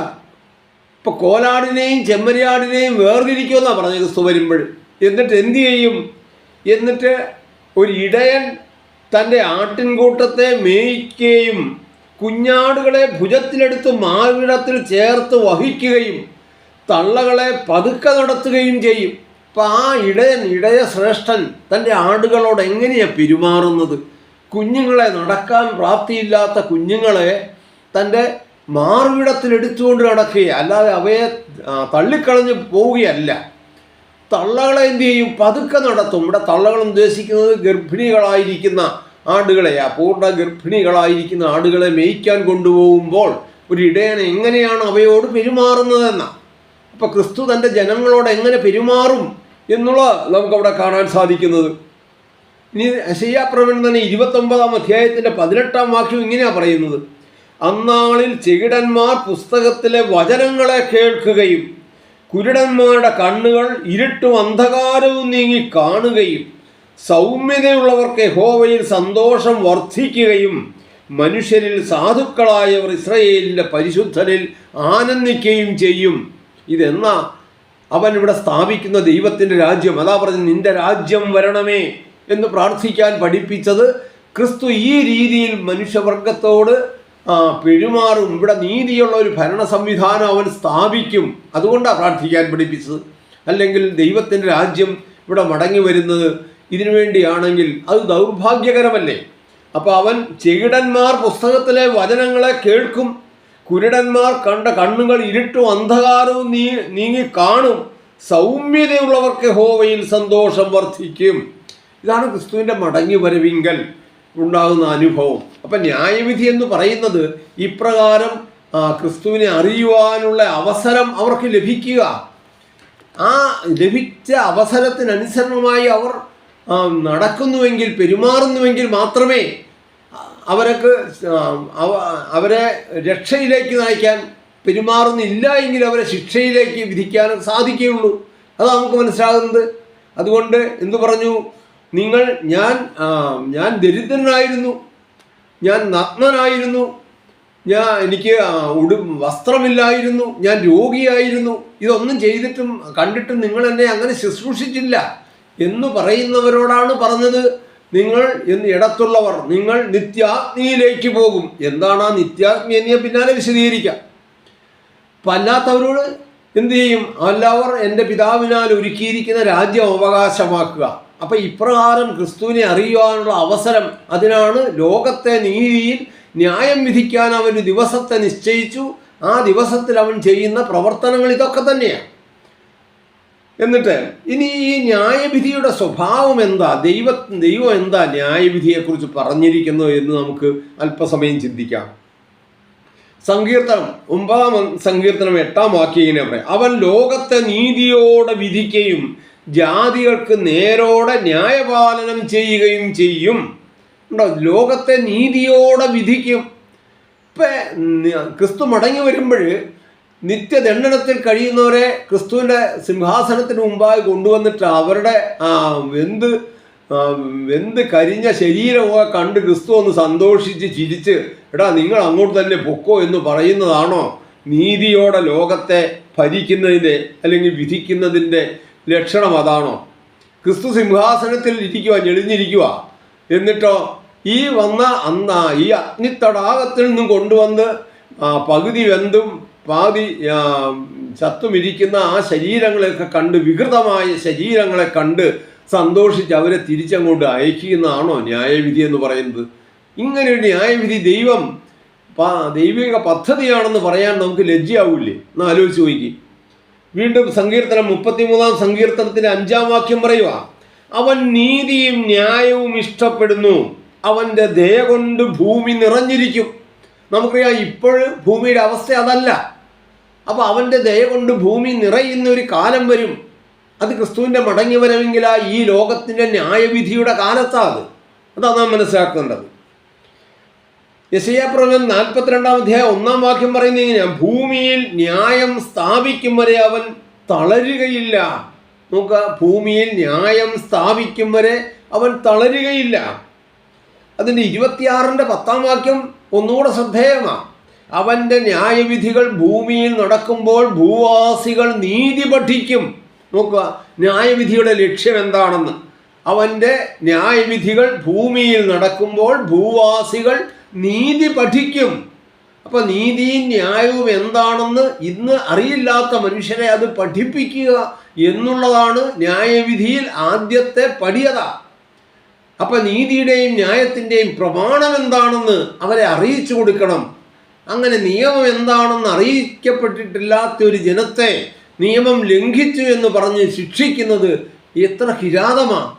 ഇപ്പൊ കോലാടിനെയും ചെമ്മരിയാടിനെയും വേർതിരിക്കുമെന്നാണ് പറഞ്ഞത് ക്രിസ്തു വരുമ്പോൾ. എന്നിട്ട് എന്തു ചെയ്യും? എന്നിട്ട് ഒരു ഇടയൻ തൻ്റെ ആട്ടിൻകൂട്ടത്തെ മേയ്ക്കുകയും കുഞ്ഞാടുകളെ ഭുജത്തിലെടുത്ത് മാർവിടത്തിൽ ചേർത്ത് വഹിക്കുകയും തള്ളകളെ പതുക്കെ നടത്തുകയും ചെയ്യും. അപ്പം ആ ഇടയ ശ്രേഷ്ഠൻ തൻ്റെ ആടുകളോട് എങ്ങനെയാണ് പെരുമാറുന്നത്? കുഞ്ഞുങ്ങളെ, നടക്കാൻ പ്രാപ്തിയില്ലാത്ത കുഞ്ഞുങ്ങളെ തൻ്റെ മാർവിടത്തിലെടുത്തുകൊണ്ട് നടക്കുകയാണ്, അല്ലാതെ അവയെ തള്ളിക്കളഞ്ഞ് പോവുകയല്ല. തള്ളകളെ എന്തു ചെയ്യും? പതുക്കെ നടത്തും. ഇവിടെ തള്ളകൾ ഉദ്ദേശിക്കുന്നത് ഗർഭിണികളായിരിക്കുന്ന ആടുകളെയാ. പൂർണ്ണ ഗർഭിണികളായിരിക്കുന്ന ആടുകളെ മേയ്ക്കാൻ കൊണ്ടുപോകുമ്പോൾ ഒരു ഇടയൻ എങ്ങനെയാണ് അവയോട് പെരുമാറുന്നതെന്നാണ്. അപ്പോൾ ക്രിസ്തു തൻ്റെ ജനങ്ങളോട് എങ്ങനെ പെരുമാറും എന്നുള്ള നമുക്കവിടെ കാണാൻ സാധിക്കുന്നത്. ഇനി യെശയ്യാപ്രവചനം തന്നെ 29-ാം അധ്യായത്തിൻ്റെ 18-ാം വാക്യം ഇങ്ങനെയാണ് പറയുന്നത്: അന്നാളിൽ ചെകിടന്മാർ പുസ്തകത്തിലെ വചനങ്ങളെ കേൾക്കുകയും കുരുടന്മാരുടെ കണ്ണുകൾ ഇരുട്ടും അന്ധകാരവും നീങ്ങി കാണുകയും സൗമ്യതയുള്ളവർക്ക് യഹോവയിൽ സന്തോഷം വർദ്ധിക്കുകയും മനുഷ്യരിൽ സാധുക്കളായവർ ഇസ്രായേലിൻ്റെ പരിശുദ്ധനിൽ ആനന്ദിക്കുകയും ചെയ്യും. ഇതെന്നാ അവൻ ഇവിടെ സ്ഥാപിക്കുന്ന ദൈവത്തിൻ്റെ രാജ്യം. അതാ പറഞ്ഞ് നിന്റെ രാജ്യം വരണമേ എന്ന് പ്രാർത്ഥിക്കാൻ പഠിപ്പിച്ചത്. ക്രിസ്തു ഈ രീതിയിൽ മനുഷ്യവർഗത്തോട് പെരുമാറും. ഇവിടെ നീതിയുള്ള ഒരു ഭരണ സംവിധാനം അവൻ സ്ഥാപിക്കും. അതുകൊണ്ടാണ് പ്രാർത്ഥിക്കാൻ പഠിപ്പിച്ചത്. അല്ലെങ്കിൽ ദൈവത്തിൻ്റെ രാജ്യം ഇവിടെ മടങ്ങി വരുന്നത് ഇതിനു വേണ്ടിയാണെങ്കിൽ അത് ദൗർഭാഗ്യകരമല്ലേ? അപ്പോൾ അവൻ ചെകിടന്മാർ പുസ്തകത്തിലെ വചനങ്ങളെ കേൾക്കും, കുരുടന്മാർ കണ്ട കണ്ണുകൾ ഇരുട്ടും അന്ധകാരവും നീങ്ങി കാണും, സൗമ്യതയുള്ളവർക്ക് യഹോവയിൽ സന്തോഷം വർദ്ധിക്കും. ഇതാണ് ക്രിസ്തുവിൻ്റെ മടങ്ങി വരവിങ്കൽ ഉണ്ടാകുന്ന അനുഭവം. അപ്പം ന്യായവിധി എന്ന് പറയുന്നത് ഇപ്രകാരം ക്രിസ്തുവിനെ അറിയുവാനുള്ള അവസരം അവർക്ക് ലഭിക്കുക. ആ ലഭിച്ച അവസരത്തിനനുസരണമായി അവർ നടക്കുന്നുവെങ്കിൽ, പെരുമാറുന്നുവെങ്കിൽ മാത്രമേ അവരെ രക്ഷയിലേക്ക് നയിക്കാൻ, പെരുമാറുന്നില്ല എങ്കിൽ അവരെ ശിക്ഷയിലേക്ക് വിധിക്കാൻ സാധിക്കുകയുള്ളൂ. അത് നമുക്ക് മനസ്സിലാകുന്നത്. അതുകൊണ്ട് എന്തു പറഞ്ഞു? ഞാൻ ദരിദ്രനായിരുന്നു, ഞാൻ നഗ്നനായിരുന്നു, എനിക്ക് വസ്ത്രമില്ലായിരുന്നു, ഞാൻ രോഗിയായിരുന്നു, ഇതൊന്നും ചെയ്തിട്ടും കണ്ടിട്ടും നിങ്ങൾ എന്നെ അങ്ങനെ ശുശ്രൂഷിച്ചില്ല എന്ന് പറയുന്നവരോടാണ് പറഞ്ഞത്. നിങ്ങൾ ഇടത്തുള്ളവർ, നിങ്ങൾ നിത്യാഗ്നിയിലേക്ക് പോകും. എന്താണ് ആ നിത്യാഗ്നി എന്ന് പിന്നാലെ വിശദീകരിക്കാം. അപ്പം അല്ലാത്തവരോട് എന്തു ചെയ്യും? എല്ലാവർ എൻ്റെ പിതാവിനാൽ ഒരുക്കിയിരിക്കുന്ന രാജ്യം അവകാശമാക്കുക. അപ്പം ഇപ്രകാരം ക്രിസ്തുവിനെ അറിയുവാനുള്ള അവസരം, അതിനാണ് ലോകത്തെ നീതിയിൽ ന്യായം വിധിക്കാൻ അവൻ ഒരു ദിവസത്തെ നിശ്ചയിച്ചു. ആ ദിവസത്തിൽ അവൻ ചെയ്യുന്ന പ്രവർത്തനങ്ങൾ ഇതൊക്കെ തന്നെയാണ്. എന്നിട്ട് ഇനി ഈ ന്യായവിധിയുടെ സ്വഭാവം എന്താ? ദൈവം എന്താ ന്യായവിധിയെക്കുറിച്ച് പറഞ്ഞിരിക്കുന്നത് എന്ന് നമുക്ക് അല്പസമയം ചിന്തിക്കാം. സങ്കീർത്തനം 9-ാം സങ്കീർത്തനം 8-ാം വാക്യം ഇങ്ങനെ പറയാം: അവൻ ലോകത്തെ നീതിയോടെ വിധിക്കുകയും ജാതികൾക്ക് നേരോടെ ന്യായപാലനം ചെയ്യുകയും ചെയ്യും. ഉണ്ടോ? ലോകത്തെ നീതിയോടെ വിധിക്കും. ഇപ്പം ക്രിസ്തു മടങ്ങി വരുമ്പോൾ നിത്യദണ്ഡനത്തിൽ കഴിയുന്നവരെ ക്രിസ്തുവിൻ്റെ സിംഹാസനത്തിന് മുമ്പായി കൊണ്ടുവന്നിട്ട് അവരുടെ വെന്ത് കരിഞ്ഞ ശരീരമൊക്കെ കണ്ട് ക്രിസ്തു ഒന്ന് സന്തോഷിച്ച് ചിരിച്ച്, എടാ നിങ്ങൾ അങ്ങോട്ട് തന്നെ പൊക്കോ എന്ന് പറയുന്നതാണോ നീതിയോടെ ലോകത്തെ ഭരിക്കുന്നതിൻ്റെ അല്ലെങ്കിൽ വിധിക്കുന്നതിൻ്റെ ലക്ഷണം? അതാണോ? ക്രിസ്തു സിംഹാസനത്തിൽ ഞെളിഞ്ഞിരിക്കുക, എന്നിട്ടോ ഈ അഗ്നിത്തടാകത്തിൽ നിന്നും കൊണ്ടുവന്ന് പകുതി വെന്തും പാതി ചത്തുമിരിക്കുന്ന ആ ശരീരങ്ങളെയൊക്കെ കണ്ട്, വികൃതമായ ശരീരങ്ങളെ കണ്ട് സന്തോഷിച്ച് അവരെ തിരിച്ചങ്ങോട്ട് അയക്കുന്നതാണോ ന്യായവിധി എന്ന് പറയുന്നത്? ഇങ്ങനെയൊരു ന്യായവിധി ദൈവിക പദ്ധതിയാണെന്ന് പറയാൻ നമുക്ക് ലജ്ജയാവില്ലേ? എന്ന് ആലോചിച്ച് നോക്കി. വീണ്ടും സങ്കീർത്തനം 33-ാം സങ്കീർത്തനത്തിൻ്റെ 5-ാം വാക്യം പറയുക: അവൻ നീതിയും ന്യായവും ഇഷ്ടപ്പെടുന്നു, അവൻ്റെ ദയ കൊണ്ട് ഭൂമി നിറഞ്ഞിരിക്കും. നമുക്കറിയാം ഇപ്പോൾ ഭൂമിയുടെ അവസ്ഥ അതല്ല. അപ്പോൾ അവൻ്റെ ദയ കൊണ്ട് ഭൂമി നിറയുന്ന ഒരു കാലം വരും. അത് ക്രിസ്തുവിൻ്റെ മടങ്ങി വരവെങ്കിലാ ഈ ലോകത്തിൻ്റെ ന്യായവിധിയുടെ കാലത്താണ്. അതാണ് നാം മനസ്സിലാക്കേണ്ടത്. യെശയ്യാപ്രവചനം 42-ാം അധ്യായം 1-ാം വാക്യം പറയുന്നത് ഇങ്ങനെയാണ്: ഭൂമിയിൽ ന്യായം സ്ഥാപിക്കും വരെ അവൻ തളരുകയില്ല. നോക്കുക, ഭൂമിയിൽ ന്യായം സ്ഥാപിക്കും വരെ അവൻ തളരുകയില്ല. അതിൻ്റെ 26-ന്റെ 10-ാം വാക്യം ഒന്നുകൂടെ ശ്രദ്ധേയമാണ്. അവൻ്റെ ന്യായവിധികൾ ഭൂമിയിൽ നടക്കുമ്പോൾ ഭൂവാസികൾ നീതി പഠിക്കും. നോക്കുക, ന്യായവിധിയുടെ ലക്ഷ്യം എന്താണെന്ന്. അവൻ്റെ ന്യായവിധികൾ ഭൂമിയിൽ നടക്കുമ്പോൾ ഭൂവാസികൾ നീതി പഠിക്കും. അപ്പോൾ നീതിയും ന്യായവും എന്താണെന്ന് ഇന്ന് അറിയില്ലാത്ത മനുഷ്യരെ അത് പഠിപ്പിക്കുക എന്നുള്ളതാണ് ന്യായവിധിയിൽ ആദ്യത്തെ പടിയത. അപ്പം നീതിയുടെയും ന്യായത്തിൻ്റെയും പ്രമാണം എന്താണെന്ന് അവരെ അറിയിച്ചു കൊടുക്കണം. അങ്ങനെ നിയമം എന്താണെന്ന് അറിയിക്കപ്പെട്ടിട്ടില്ലാത്ത ഒരു ജനത്തെ നിയമം ലംഘിച്ചു എന്ന് പറഞ്ഞ് ശിക്ഷിക്കുന്നത് എത്ര കിരാതമാണ്.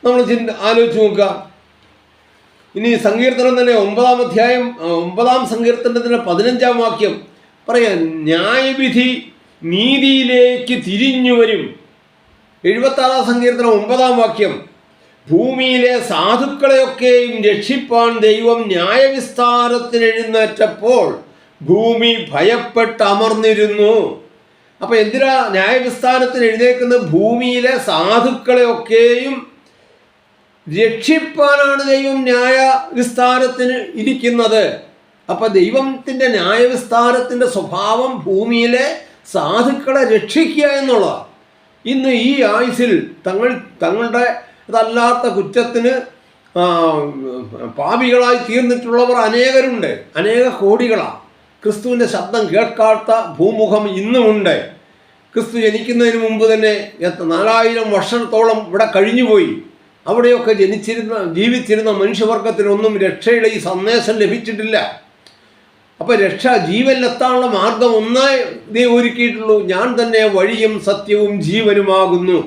നമ്മൾ ആലോചിച്ച് നോക്കുക. ഇനി സങ്കീർത്തനം തന്നെ 9-ാം അധ്യായം 9-ാം സങ്കീർത്തനത്തിൻ്റെ 15-ാം വാക്യം പറയാം, ന്യായവിധി നീതിയിലേക്ക് തിരിഞ്ഞു വരും. 76-ാം സങ്കീർത്തനം 9-ാം വാക്യം, ഭൂമിയിലെ സാധുക്കളെയൊക്കെയും രക്ഷിപ്പാൻ ദൈവം ന്യായവിസ്താരത്തിന് എഴുന്നേറ്റപ്പോൾ ഭൂമി ഭയപ്പെട്ട് അമർന്നിരുന്നു. അപ്പം എന്തിനാ ന്യായവിസ്താരത്തിന് എഴുന്നേൽക്കുന്നത്? ഭൂമിയിലെ സാധുക്കളെയൊക്കെയും രക്ഷിപ്പാനാണ് ദൈവം ന്യായവിസ്താരത്തിന് ഇരിക്കുന്നത്. അപ്പം ദൈവത്തിൻ്റെ ന്യായവിസ്താരത്തിൻ്റെ സ്വഭാവം ഭൂമിയിലെ സാധുക്കളെ രക്ഷിക്കുക എന്നുള്ളതാണ്. ഇന്ന് ഈ ആയുസ്സിൽ തങ്ങളുടെ അതല്ലാത്ത കുറ്റത്തിന് പാപികളായി തീർന്നിട്ടുള്ളവർ അനേകരുണ്ട്, അനേക കോടികളാണ്. ക്രിസ്തുവിൻ്റെ ശബ്ദം കേൾക്കാത്ത ഭൂമുഖം ഇന്നുമുണ്ട്. ക്രിസ്തു ജനിക്കുന്നതിന് മുമ്പ് തന്നെ 4000 വർഷത്തോളം ഇവിടെ കഴിഞ്ഞുപോയി. അവിടെയൊക്കെ ജീവിച്ചിരുന്ന മനുഷ്യവർഗത്തിനൊന്നും രക്ഷയുടെ ഈ സന്ദേശം ലഭിച്ചിട്ടില്ല. അപ്പോൾ ജീവനിലെത്താനുള്ള മാർഗം ഒന്നായി ഇതേ ഒരുക്കിയിട്ടുള്ളൂ, ഞാൻ തന്നെ വഴിയും സത്യവും ജീവനുമാകുന്നു.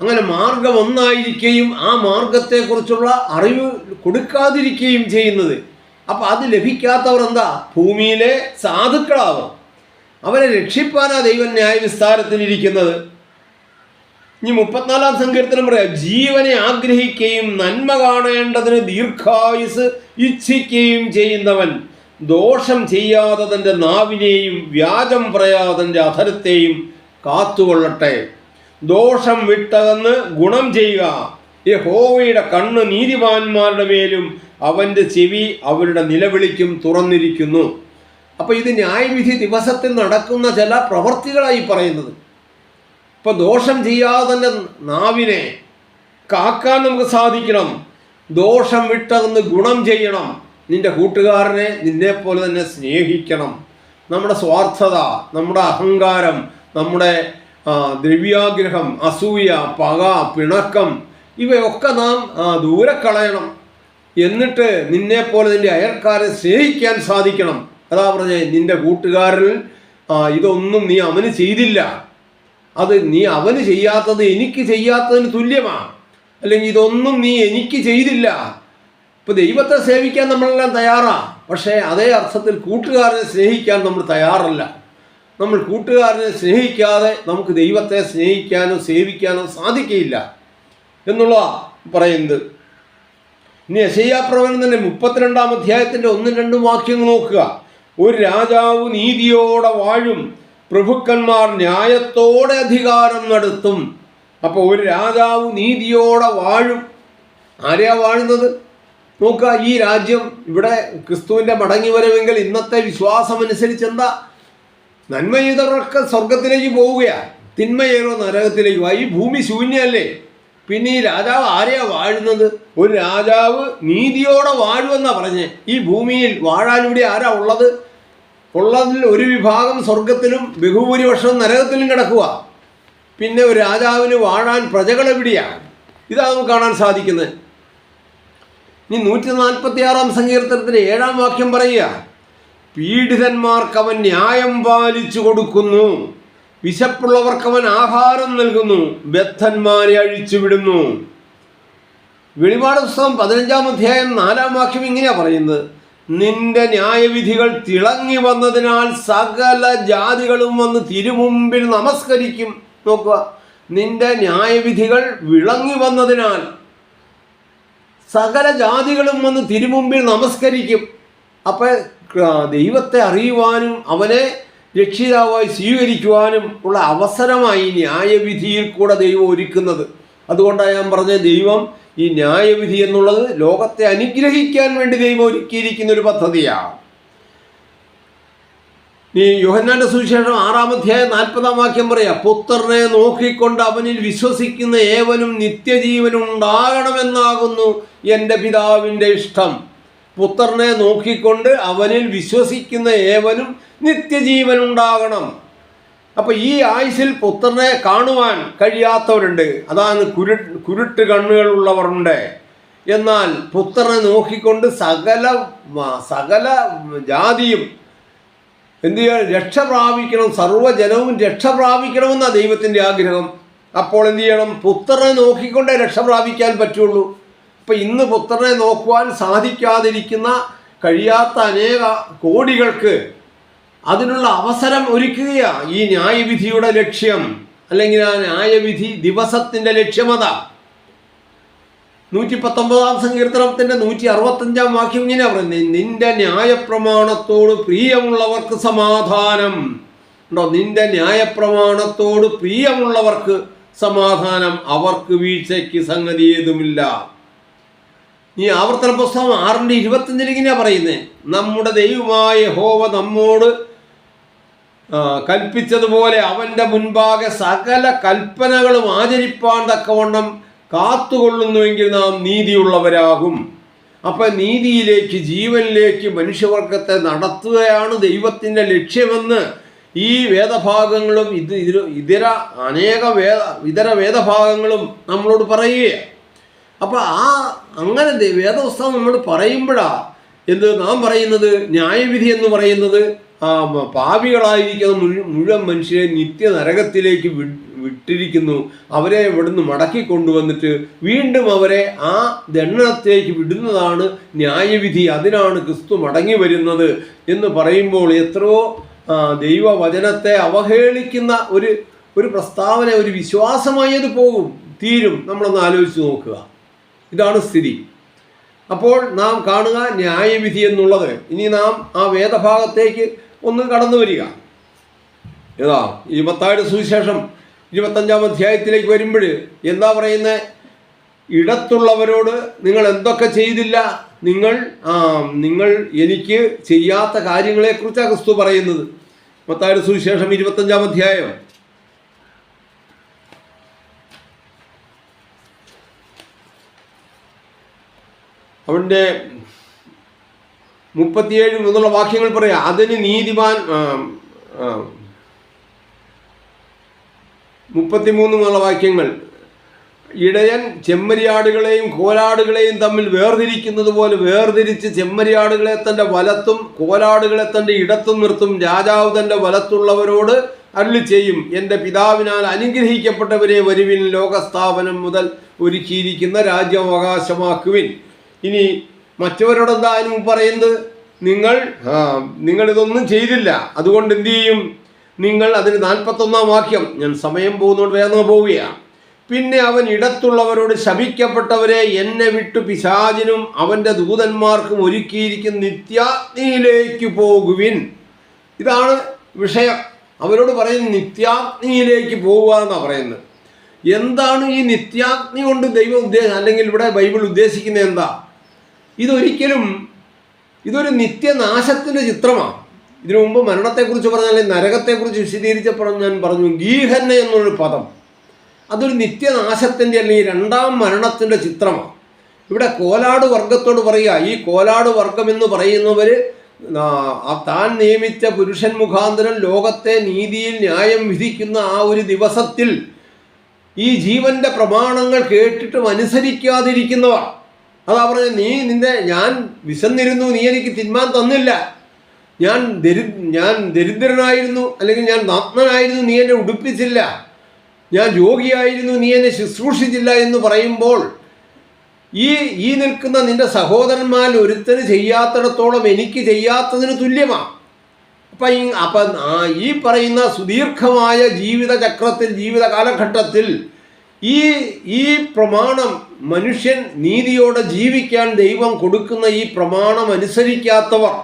അങ്ങനെ മാർഗം ഒന്നായിരിക്കുകയും ആ മാർഗത്തെക്കുറിച്ചുള്ള അറിവ് കൊടുക്കാതിരിക്കുകയും ചെയ്യുന്നത്. അപ്പം അത് ലഭിക്കാത്തവർ എന്താ? ഭൂമിയിലെ സാധുക്കളാവും. അവരെ രക്ഷിപ്പാനാണ് ദൈവം ന്യായവിസ്താരത്തിനിരിക്കുന്നത്. ഇനി 34-ാം സങ്കീർത്തനം പറയാം, ജീവനെ ആഗ്രഹിക്കുകയും നന്മ കാണേണ്ടതിന് ദീർഘായുസ് ഇച്ഛിക്കുകയും ചെയ്യുന്നവൻ ദോഷം ചെയ്യാതെ തൻ്റെ നാവിനെയും വ്യാജം പറയാതെ തൻ്റെ അധരത്തെയും കാത്തുകൊള്ളട്ടെ. ദോഷം വിട്ടകന്ന് ഗുണം ചെയ്യുക. യഹോവയുടെ കണ്ണ് നീതിമാന്മാരുടെ മേലും അവൻ്റെ ചെവി അവരുടെ നിലവിളിക്കും തുറന്നിരിക്കുന്നു. അപ്പോൾ ഇത് ന്യായവിധി ദിവസത്തിൽ നടക്കുന്ന ചില പ്രവൃത്തികളായി പറയുന്നത്. ഇപ്പോൾ ദോഷം ചെയ്യാതെ തന്നെ നാവിനെ കാക്കാൻ നമുക്ക് സാധിക്കണം. ദോഷം വിട്ടകന്ന് ഗുണം ചെയ്യണം. നിൻ്റെ കൂട്ടുകാരനെ നിന്നെപ്പോലെ തന്നെ സ്നേഹിക്കണം. നമ്മുടെ സ്വാർത്ഥത, നമ്മുടെ അഹങ്കാരം, നമ്മുടെ ദ്രവ്യാഗ്രഹം, അസൂയ, പക, പിണക്കം ഇവയൊക്കെ നാം ദൂരെ കളയണം. എന്നിട്ട് നിന്നെപ്പോലെ നിൻ്റെ അയൽക്കാരെ സ്നേഹിക്കാൻ സാധിക്കണം. അതാ പറഞ്ഞേ, നിൻ്റെ കൂട്ടുകാരിൽ ഇതൊന്നും നീ അവന് ചെയ്തില്ല, അത് നീ അവന് ചെയ്യാത്തത് എനിക്ക് ചെയ്യാത്തതിന് തുല്യമാണ്, അല്ലെങ്കിൽ ഇതൊന്നും നീ എനിക്ക് ചെയ്തില്ല. ഇപ്പോൾ ദൈവത്തെ സേവിക്കാൻ നമ്മളെല്ലാം തയ്യാറാണ്, പക്ഷേ അതേ അർത്ഥത്തിൽ കൂട്ടുകാരനെ സ്നേഹിക്കാൻ നമ്മൾ തയ്യാറല്ല. നമ്മൾ കൂട്ടുകാരനെ സ്നേഹിക്കാതെ നമുക്ക് ദൈവത്തെ സ്നേഹിക്കാനോ സേവിക്കാനോ സാധിക്കില്ല എന്നുള്ളതാണ് പറയുന്നത്. ഇനി യെശയ്യാപ്രവചനം തന്നെ 32-ാം അധ്യായത്തിൻ്റെ 1-2 വാക്യങ്ങൾ നോക്കുക. ഒരു രാജാവ് നീതിയോടെ വാഴും, പ്രഭുക്കന്മാർ ന്യായത്തോടെ അധികാരം നടത്തും. അപ്പോൾ ഒരു രാജാവ് നീതിയോടെ വാഴും. ആരെയാ വാഴുന്നത്? നോക്കുക, ഈ രാജ്യം ഇവിടെ ക്രിസ്തുവിൻ്റെ മടങ്ങി വരവെങ്കിൽ ഇന്നത്തെ വിശ്വാസമനുസരിച്ച് എന്താ? നന്മ ചെയ്തവരൊക്കെ സ്വർഗത്തിലേക്ക് പോവുകയാണ്, തിന്മ ചെയ്തവർ നരകത്തിലേക്ക്. ഈ ഭൂമി ശൂന്യല്ലേ? പിന്നെ ഈ രാജാവ് ആരെയാ വാഴുന്നത്? ഒരു രാജാവ് നീതിയോടെ വാഴുമെന്നാണ് പറഞ്ഞേ. ഈ ഭൂമിയിൽ വാഴാനിവിടെ ആരാ ഉള്ളത്? ഉള്ളതിൽ ഒരു വിഭാഗം സ്വർഗത്തിലും ബഹുഭൂരിപക്ഷം നരകത്തിലും കിടക്കുക. പിന്നെ ഒരു രാജാവിന് വാഴാൻ പ്രജകളെവിടെയാണ്? ഇതാ നമുക്ക് കാണാൻ സാധിക്കുന്നത്. ഇനി 146-ാം സങ്കീർത്തനത്തിൻ്റെ 7-ാം വാക്യം പറയുക, പീഡിതന്മാർക്ക് അവൻ ന്യായം പാലിച്ചു കൊടുക്കുന്നു, വിശപ്പുള്ളവർക്ക് അവൻ ആഹാരം നൽകുന്നു, ബദ്ധന്മാരെ അഴിച്ചുവിടുന്നു. വെളിപാട് പുസ്തകം 15-ാം അധ്യായം 4-ാം വാക്യം ഇങ്ങനെയാ പറയുന്നത്, നിന്റെ ന്യായവിധികൾ തിളങ്ങി വന്നതിനാൽ സകല ജാതികളും വന്ന് തിരുമുമ്പിൽ നമസ്കരിക്കും. നോക്കുക, നിന്റെ ന്യായവിധികൾ വിളങ്ങി വന്നതിനാൽ സകല ജാതികളും വന്ന് തിരുമുമ്പിൽ നമസ്കരിക്കും. അപ്പോൾ ദൈവത്തെ അറിയുവാനും അവനെ രക്ഷിതാവായി സ്വീകരിക്കുവാനും ഉള്ള അവസരമായി ന്യായവിധിയിൽ കൂടെ ദൈവം ഒരുക്കുന്നത്. അതുകൊണ്ടാണ് ഞാൻ പറഞ്ഞത്, ദൈവം ഈ ന്യായവിധി എന്നുള്ളത് ലോകത്തെ അനുഗ്രഹിക്കാൻ വേണ്ടി ദൈവം ഒരുക്കിയിരിക്കുന്ന ഒരു പദ്ധതിയാണ്. ഈ യോഹന്നാന്റെ സുവിശേഷം 6-ാം അധ്യായം 40-ാം വാക്യം പറയാം, പുത്രനെ നോക്കിക്കൊണ്ട് അവനിൽ വിശ്വസിക്കുന്ന ഏവനും നിത്യജീവനും ഉണ്ടാകണമെന്നാകുന്നു എൻ്റെ പിതാവിൻ്റെ ഇഷ്ടം. പുത്രനെ നോക്കിക്കൊണ്ട് അവനിൽ വിശ്വസിക്കുന്ന ഏവനും നിത്യജീവൻ ഉണ്ടാകണം. അപ്പം ഈ ആയുസ്സിൽ പുത്രനെ കാണുവാൻ കഴിയാത്തവരുണ്ട്, അതാണ് കുരുട്ട് കണ്ണുകളുള്ളവരുണ്ട്. എന്നാൽ പുത്രനെ നോക്കിക്കൊണ്ട് സകല ജാതിയും എന്ത് ചെയ്യണം? രക്ഷ പ്രാപിക്കണം, സർവ്വജനവും രക്ഷ പ്രാപിക്കണമെന്നാണ് ദൈവത്തിൻ്റെ ആഗ്രഹം. അപ്പോൾ എന്ത് ചെയ്യണം? പുത്രനെ നോക്കിക്കൊണ്ടേ രക്ഷ പ്രാപിക്കാൻ പറ്റുള്ളൂ. അപ്പം ഇന്ന് പുത്രനെ നോക്കുവാൻ സാധിക്കാതിരിക്കുന്ന കഴിയാത്ത അനേക കോടികൾക്ക് അതിനുള്ള അവസരം ഒരുക്കുകയാണ് ഈ ന്യായവിധിയുടെ ലക്ഷ്യം, അല്ലെങ്കിൽ ആ ന്യായവിധി ദിവസത്തിൻ്റെ ലക്ഷ്യമതാ. 119-ാം സങ്കീർത്തനത്തിൻ്റെ 165-ാം വാക്യം ഇങ്ങനെ പറയുന്നത്, നിന്റെ ന്യായപ്രമാണത്തോട് പ്രിയമുള്ളവർക്ക് സമാധാനം ഉണ്ടോ? നിന്റെ ന്യായപ്രമാണത്തോട് പ്രിയമുള്ളവർക്ക് സമാധാനം, അവർക്ക് വീഴ്ചയ്ക്ക് സംഗതി ഏതുമില്ല. ഈ ആവർത്തന പുസ്തകം 6:25 ഇങ്ങനെ പറയുന്നത്, നമ്മുടെ ദൈവമായ യഹോവ നമ്മോട് കൽപ്പിച്ചതുപോലെ അവൻ്റെ മുൻപാകെ സകല കൽപ്പനകളും ആചരിപ്പാൻ തക്കവണ്ണം കാത്തുകൊള്ളുന്നുവെങ്കിൽ നാം നീതിയുള്ളവരാകും. അപ്പം നീതിയിലേക്ക്, ജീവനിലേക്ക് മനുഷ്യവർഗത്തെ നടത്തുകയാണ് ദൈവത്തിൻ്റെ ലക്ഷ്യമെന്ന് ഈ വേദഭാഗങ്ങളും ഇതര വേദഭാഗങ്ങളും നമ്മളോട് പറയുകയാണ്. അപ്പം അങ്ങനെ വേദപുസ്തകം നമ്മൾ പറയുമ്പോഴാണ് നാം പറയുന്നത് ന്യായവിധി എന്ന് പറയുന്നത് പാപികളായിരിക്കുന്ന മുഴുവൻ മനുഷ്യരെ നിത്യ നരകത്തിലേക്ക് വിട്ടിരിക്കുന്നു. അവരെ ഇവിടുന്ന് മടക്കി കൊണ്ടുവന്നിട്ട് വീണ്ടും അവരെ ആ ദണ്ഡനത്തിലേക്ക് വിടുന്നതാണ് ന്യായവിധി. അതിനാണ് ക്രിസ്തു മടങ്ങി വരുന്നത് എന്ന് പറയുമ്പോൾ എത്രയോ ദൈവവചനത്തെ അവഹേളിക്കുന്ന ഒരു പ്രസ്താവന, ഒരു വിശ്വാസമായി അത് തീരും. നമ്മളൊന്ന് ആലോചിച്ച് നോക്കുക. ഇതാണ് സ്ഥിതി. അപ്പോൾ നാം കാണുക ന്യായവിധി എന്നുള്ളത്. ഇനി നാം ആ വേദഭാഗത്തേക്ക് ഒന്ന് കടന്നു വരിക. ഈ മത്തായിയുടെ സുവിശേഷം 25-ാം അധ്യായത്തിലേക്ക് വരുമ്പോൾ എന്താ പറയുന്നത്? ഇടത്തുള്ളവരോട് നിങ്ങൾ എന്തൊക്കെ ചെയ്തില്ല, നിങ്ങൾ എനിക്ക് ചെയ്യാത്ത കാര്യങ്ങളെക്കുറിച്ചാണ് ക്രിസ്തു പറയുന്നത്. മത്തായിയുടെ സുവിശേഷം 25-ാം അധ്യായം അവൻ്റെ 37 മുതലുള്ള വാക്യങ്ങൾ പറയാം. അതിന് നീതിമാൻ 33 മുതലുള്ള വാക്യങ്ങൾ, ഇടയൻ ചെമ്മരിയാടുകളെയും കോലാടുകളെയും തമ്മിൽ വേർതിരിക്കുന്നത് പോലെ വേർതിരിച്ച് ചെമ്മരിയാടുകളെ തൻ്റെ വലത്തും കോലാടുകളെ തൻ്റെ ഇടത്തും നിർത്തും. രാജാവ് തൻ്റെ വലത്തുള്ളവരോട് അരുളി ചെയ്യും, എൻ്റെ പിതാവിനാൽ അനുഗ്രഹിക്കപ്പെട്ടവരെ വരുവിൻ, ലോകസ്ഥാപനം മുതൽ ഒരുക്കിയിരിക്കുന്ന രാജ്യം അവകാശമാക്കുവിൻ. ഇനി മറ്റവരോടെന്താ അതിന് പറയുന്നത്? നിങ്ങളിതൊന്നും ചെയ്തില്ല, അതുകൊണ്ട് എന്തു ചെയ്യും നിങ്ങൾ? അതിന് 41-ാം വാക്യം, ഞാൻ സമയം പോകുന്നതുകൊണ്ട് വേഗം പോവുകയാണ്. പിന്നെ അവൻ ഇടത്തുള്ളവരോട് ശപിക്കപ്പെട്ടവരെ എന്നെ വിട്ടു പിശാചിനും അവൻ്റെ ദൂതന്മാർക്കും ഒരുക്കിയിരിക്കുന്ന നിത്യാഗ്നിയിലേക്ക് പോകുവിൻ. ഇതാണ് വിഷയം. അവരോട് പറയുന്നത് നിത്യാഗ്നിയിലേക്ക് പോകുക എന്നാണ് പറയുന്നത്. എന്താണ് ഈ നിത്യാഗ്നി കൊണ്ട് ദൈവം അല്ലെങ്കിൽ ഇവിടെ ബൈബിൾ ഉദ്ദേശിക്കുന്നത് എന്താ? ഇതൊരു നിത്യനാശത്തിൻ്റെ ചിത്രമാണ്. ഇതിനു മുമ്പ് മരണത്തെക്കുറിച്ച് പറഞ്ഞാൽ നരകത്തെക്കുറിച്ച് വിശദീകരിച്ചപ്പോൾ ഞാൻ പറഞ്ഞു ഗീഹന്ന എന്നുള്ളൊരു പദം. അതൊരു നിത്യനാശത്തിൻ്റെ അല്ലെങ്കിൽ രണ്ടാം മരണത്തിൻ്റെ ചിത്രമാണ്. ഇവിടെ കോലാട് വർഗത്തോട് പറയുക, ഈ കോലാട് വർഗം എന്ന് പറയുന്നവർ താൻ നിയമിച്ച പുരുഷൻ മുഖാന്തരം ലോകത്തെ നീതിയിൽ ന്യായം വിധിക്കുന്ന ആ ഒരു ദിവസത്തിൽ ഈ ജീവന്റെ പ്രമാണങ്ങൾ കേട്ടിട്ടും അനുസരിക്കാതിരിക്കുന്നവർ. അതാ പറഞ്ഞത്, ഞാൻ വിശന്നിരുന്നു, നീ എനിക്ക് തിന്മാൻ തന്നില്ല. ഞാൻ ദരിദ്രനായിരുന്നു, അല്ലെങ്കിൽ ഞാൻ നഗ്നനായിരുന്നു, നീ എന്നെ ഉടുപ്പിച്ചില്ല. ഞാൻ രോഗിയായിരുന്നു, നീ എന്നെ ശുശ്രൂഷിച്ചില്ല എന്ന് പറയുമ്പോൾ ഈ നിൽക്കുന്ന നിന്റെ സഹോദരന്മാരിൽ ഒരുത്തന് ചെയ്യാത്തിടത്തോളം എനിക്ക് ചെയ്യാത്തതിന് തുല്യമാണ്. അപ്പം ഈ പറയുന്ന സുദീർഘമായ ജീവിതചക്രത്തിൽ, ജീവിത കാലഘട്ടത്തിൽ ഈ പ്രമാണം, മനുഷ്യൻ നീതിയോടെ ജീവിക്കാൻ ദൈവം കൊടുക്കുന്ന ഈ പ്രമാണം അനുസരിക്കാത്തവർ,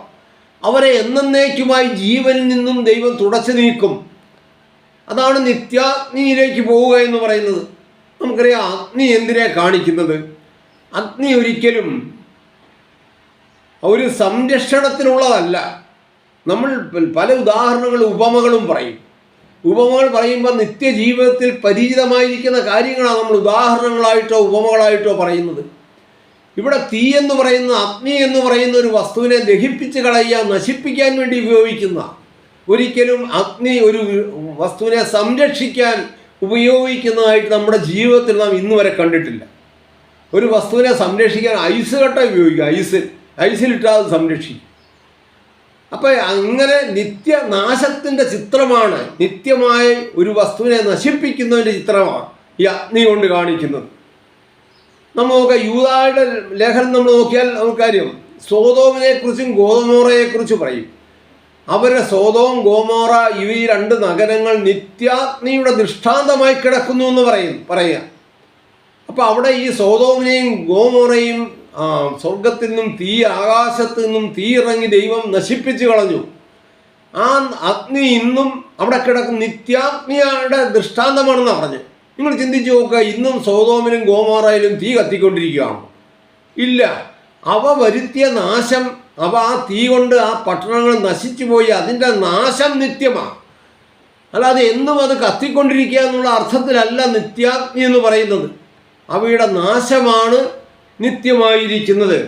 അവരെ എന്നേക്കുമായി ജീവനിൽ നിന്നും ദൈവം തുടച്ചു നീക്കും. അതാണ് നിത്യാഗ്നിയിലേക്ക് പോവുക എന്ന് പറയുന്നത്. നമുക്കറിയാം, അഗ്നി എന്തിനെ കാണിക്കുന്നത്? അഗ്നി ഒരിക്കലും ഒരു സംരക്ഷണത്തിനുള്ളതല്ല. നമ്മൾ പല ഉദാഹരണങ്ങളും ഉപമകളും പറയും. ഉപമകൾ പറയുമ്പോൾ നിത്യജീവിതത്തിൽ പരിചിതമായിരിക്കുന്ന കാര്യങ്ങളാണ് നമ്മൾ ഉദാഹരണങ്ങളായിട്ടോ ഉപമകളായിട്ടോ പറയുന്നത്. ഇവിടെ തീ എന്ന് പറയുന്ന, അഗ്നി എന്ന് പറയുന്ന ഒരു വസ്തുവിനെ ദഹിപ്പിച്ച് കളയുക, നശിപ്പിക്കാൻ വേണ്ടി ഉപയോഗിക്കുന്ന, ഒരിക്കലും അഗ്നി ഒരു വസ്തുവിനെ സംരക്ഷിക്കാൻ ഉപയോഗിക്കുന്നതായിട്ട് നമ്മുടെ ജീവിതത്തിൽ നാം ഇന്ന് വരെ കണ്ടിട്ടില്ല. ഒരു വസ്തുവിനെ സംരക്ഷിക്കാൻ ഐസ് കട്ട ഉപയോഗിക്കുക, ഐസിലിട്ടാൽ അത് സംരക്ഷിക്കും. അപ്പം അങ്ങനെ നിത്യനാശത്തിൻ്റെ ചിത്രമാണ്, നിത്യമായ ഒരു വസ്തുവിനെ നശിപ്പിക്കുന്നതിൻ്റെ ചിത്രമാണ് ഈ അഗ്നി കൊണ്ട് കാണിക്കുന്നത്. നമുക്ക് യൂദായുടെ ലേഖനം നമ്മൾ നോക്കിയാൽ നമുക്കറിയാം, സോതോമിനെക്കുറിച്ചും ഗോമോറയെക്കുറിച്ചും പറയും. അവരുടെ സോതോം ഗോമോറ ഈ രണ്ട് നഗരങ്ങൾ നിത്യാഗ്നിയുടെ ദൃഷ്ടാന്തമായി കിടക്കുന്നു എന്ന് പറയുക. അപ്പോൾ അവിടെ ഈ സോതോമിനെയും ഗോമോറയും സ്വർഗത്തിൽ നിന്നും തീ, ആകാശത്ത് നിന്നും തീ ഇറങ്ങി ദൈവം നശിപ്പിച്ചു കളഞ്ഞു. ആ അഗ്നി ഇന്നും അവിടെ കിടക്കും നിത്യാഗ്നിയുടെ ദൃഷ്ടാന്തമാണെന്നാണ് പറഞ്ഞത്. നിങ്ങൾ ചിന്തിച്ച് നോക്കുക, ഇന്നും സോതോമിലും ഗോമോറയിലും തീ കത്തിക്കൊണ്ടിരിക്കുകയാണ്? ഇല്ല. അവ വരുത്തിയ നാശം, ആ തീ കൊണ്ട് ആ പട്ടണങ്ങൾ നശിച്ചു പോയി. അതിൻ്റെ നാശം നിത്യമാണ്. അല്ലാതെ എന്നും അത് കത്തിക്കൊണ്ടിരിക്കുക എന്നുള്ള അർത്ഥത്തിലല്ല നിത്യാഗ്നി എന്ന് പറയുന്നത്. അവയുടെ നാശമാണ് നിത്യമായിരിക്കുന്നത്.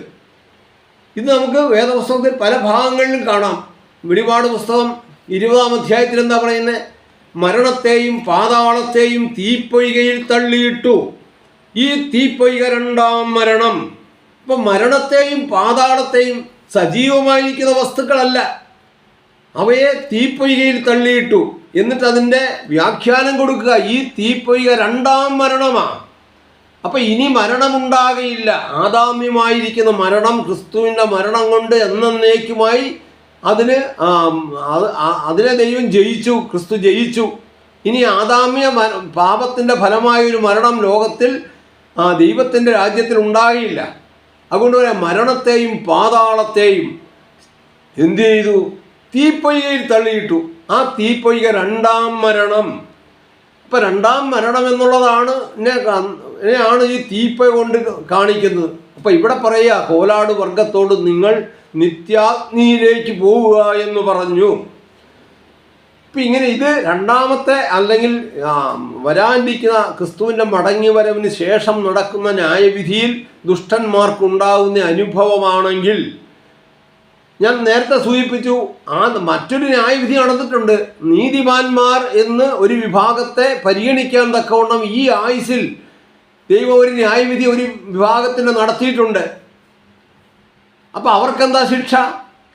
ഇത് നമുക്ക് വേദപുസ്തകത്തിൽ പല ഭാഗങ്ങളിലും കാണാം. വെളിപാട് പുസ്തകം 20-ാം അധ്യായത്തിൽ എന്താ പറയുന്നത്? മരണത്തെയും പാതാളത്തെയും തീപ്പൊയ്കയിൽ തള്ളിയിട്ടു. ഈ തീപ്പൊയ്ക രണ്ടാം മരണം. ഇപ്പം മരണത്തെയും പാതാളത്തെയും സജീവമായിരിക്കുന്ന വസ്തുക്കളല്ല, അവയെ തീപ്പൊയ്കയിൽ തള്ളിയിട്ടു. എന്നിട്ട് അതിൻ്റെ വ്യാഖ്യാനം കൊടുക്കുക, ഈ തീപ്പൊയ്ക രണ്ടാം മരണമാണ്. അപ്പം ഇനി മരണമുണ്ടാകയില്ല. ആദാമ്യമായിരിക്കുന്ന മരണം, ക്രിസ്തുവിൻ്റെ മരണം കൊണ്ട് എന്നേക്കുമായി അതിനെ ദൈവം ജയിച്ചു, ക്രിസ്തു ജയിച്ചു. ഇനി ആദാമ്യ പാപത്തിൻ്റെ ഫലമായൊരു മരണം ലോകത്തിൽ ദൈവത്തിൻ്റെ രാജ്യത്തിൽ ഉണ്ടാകില്ല. അതുകൊണ്ട് പറയാം, മരണത്തെയും പാതാളത്തെയും എന്ത് ചെയ്തു? തീപ്പൊയ്കയിൽ തള്ളിയിട്ടു. ആ തീപ്പൊയ്ക രണ്ടാം മരണം. ഇപ്പം രണ്ടാം മരണം എന്നുള്ളതാണ് ഈ തീപ്പൊയ്ക കൊണ്ട് കാണിക്കുന്നത്. അപ്പം ഇവിടെ പറയുക, കോലാട് വർഗത്തോട് നിങ്ങൾ നിത്യാഗ്നിയിലേക്ക് പോവുക എന്ന് പറഞ്ഞു. ഇപ്പം ഇങ്ങനെ ഇത് രണ്ടാമത്തെ, അല്ലെങ്കിൽ വരാനിരിക്കുന്ന ക്രിസ്തുവിൻ്റെ മടങ്ങി വരവിന് ശേഷം നടക്കുന്ന ന്യായവിധിയിൽ ദുഷ്ടന്മാർക്കുണ്ടാകുന്ന അനുഭവമാണെങ്കിൽ, ഞാൻ നേരത്തെ സൂചിപ്പിച്ചു, മറ്റൊരു ന്യായവിധി നടന്നിട്ടുണ്ട്. നീതിമാന്മാർ എന്ന് ഒരു വിഭാഗത്തെ പരിഗണിക്കാൻ തക്കവണ്ണം ഈ ആയുസിൽ ദൈവം ഒരു ന്യായവിധി ഒരു വിഭാഗത്തിന് നടത്തിയിട്ടുണ്ട്. അപ്പം അവർക്കെന്താ ശിക്ഷ?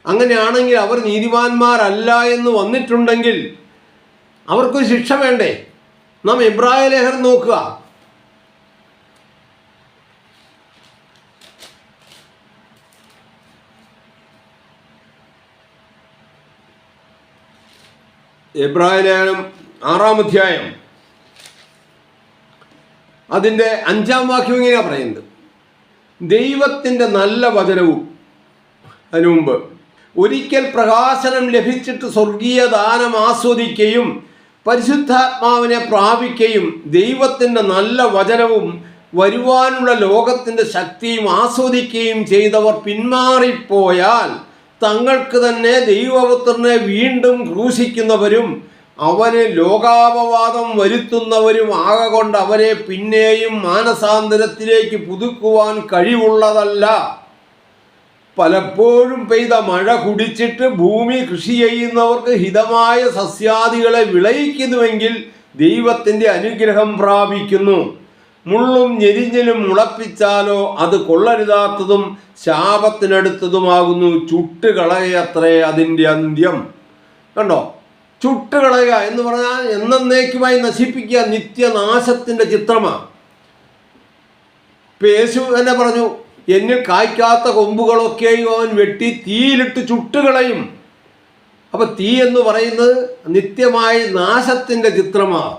അങ്ങനെയാണെങ്കിൽ അവർ നീതിമാന്മാരല്ല എന്ന് വന്നിട്ടുണ്ടെങ്കിൽ അവർക്കൊരു ശിക്ഷ വേണ്ടേ? നാം എബ്രായ ലേഖനം നോക്കുക. എബ്രായ ലേഖനം 6-ാം അധ്യായം അതിൻ്റെ 5-ാം വാക്യം ഇങ്ങനെയാണ് പറയുന്നത്: ദൈവത്തിൻ്റെ നല്ല വചനവും, അതിനു മുമ്പ് ഒരിക്കൽ പ്രകാശനം ലഭിച്ചിട്ട് സ്വർഗീയ ദാനം ആസ്വദിക്കുകയും പരിശുദ്ധാത്മാവിനെ പ്രാപിക്കുകയും ദൈവത്തിൻ്റെ നല്ല വചനവും വരുവാനുള്ള ലോകത്തിൻ്റെ ശക്തിയും ആസ്വദിക്കുകയും ചെയ്തവർ പിന്മാറിപ്പോയാൽ തങ്ങൾക്ക് തന്നെ ദൈവപുത്രനെ വീണ്ടും ക്രൂശിക്കുന്നവരും അവന് ലോകാപവാദം വരുത്തുന്നവരും ആകൊണ്ട് അവരെ പിന്നെയും മാനസാന്തരത്തിലേക്ക് പുതുക്കുവാൻ കഴിവുള്ളതല്ല. പലപ്പോഴും പെയ്ത മഴ കുടിച്ചിട്ട് ഭൂമി കൃഷി ചെയ്യുന്നവർക്ക് ഹിതമായ സസ്യാദികളെ വിളയിക്കുന്നുവെങ്കിൽ ദൈവത്തിൻ്റെ അനുഗ്രഹം പ്രാപിക്കുന്നു. മുള്ളും ഞെരിഞ്ഞലും മുളപ്പിച്ചാലോ അത് കൊള്ളരുതാത്തതും ശാപത്തിനടുത്തതുമാകുന്നു. ചുട്ടുകളയത്രേ അതിൻ്റെ അന്ത്യം. കണ്ടോ? ചുട്ടുകളയുക എന്ന് പറഞ്ഞാൽ എന്നേക്കുമായി നശിപ്പിക്കുക, നിത്യനാശത്തിൻ്റെ ചിത്രമാണ്. യേശു തന്നെ പറഞ്ഞു, എന്നിൽ കായ്ക്കാത്ത കൊമ്പുകളൊക്കെയും അവൻ വെട്ടി തീയിലിട്ട് ചുട്ടുകളയും. അപ്പം തീ എന്ന് പറയുന്നത് നിത്യമായ നാശത്തിൻ്റെ ചിത്രമാണ്,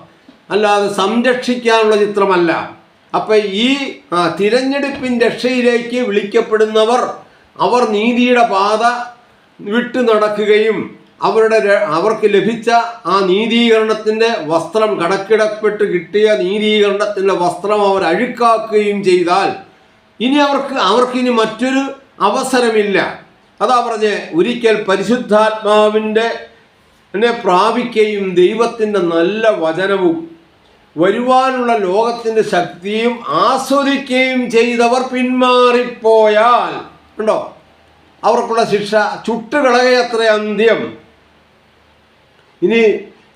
അല്ലാതെ സംരക്ഷിക്കാനുള്ള ചിത്രമല്ല. അപ്പം ഈ തിരഞ്ഞെടുപ്പിൻ രക്ഷയിലേക്ക് വിളിക്കപ്പെടുന്നവർ, അവർ നീതിയുടെ പാത വിട്ടു നടക്കുകയും അവർക്ക് ലഭിച്ച ആ നീതീകരണത്തിൻ്റെ വസ്ത്രം, കണക്കിടപ്പെട്ട് കിട്ടിയ നീതീകരണത്തിൻ്റെ വസ്ത്രം അവർ അഴുക്കാക്കുകയും ചെയ്താൽ ഇനി അവർക്കിനി മറ്റൊരു അവസരമില്ല. അതാ പറഞ്ഞേ, ഒരിക്കൽ പരിശുദ്ധാത്മാവിൻ്റെ പ്രാപിക്കുകയും ദൈവത്തിൻ്റെ നല്ല വചനവും വരുവാനുള്ള ലോകത്തിൻ്റെ ശക്തിയും ആസ്വദിക്കുകയും ചെയ്തവർ പിന്മാറിപ്പോയാൽ ഉണ്ടോ, അവർക്കുള്ള ശിക്ഷ ചുട്ടുകളയത്ര അന്ത്യം. ഇനി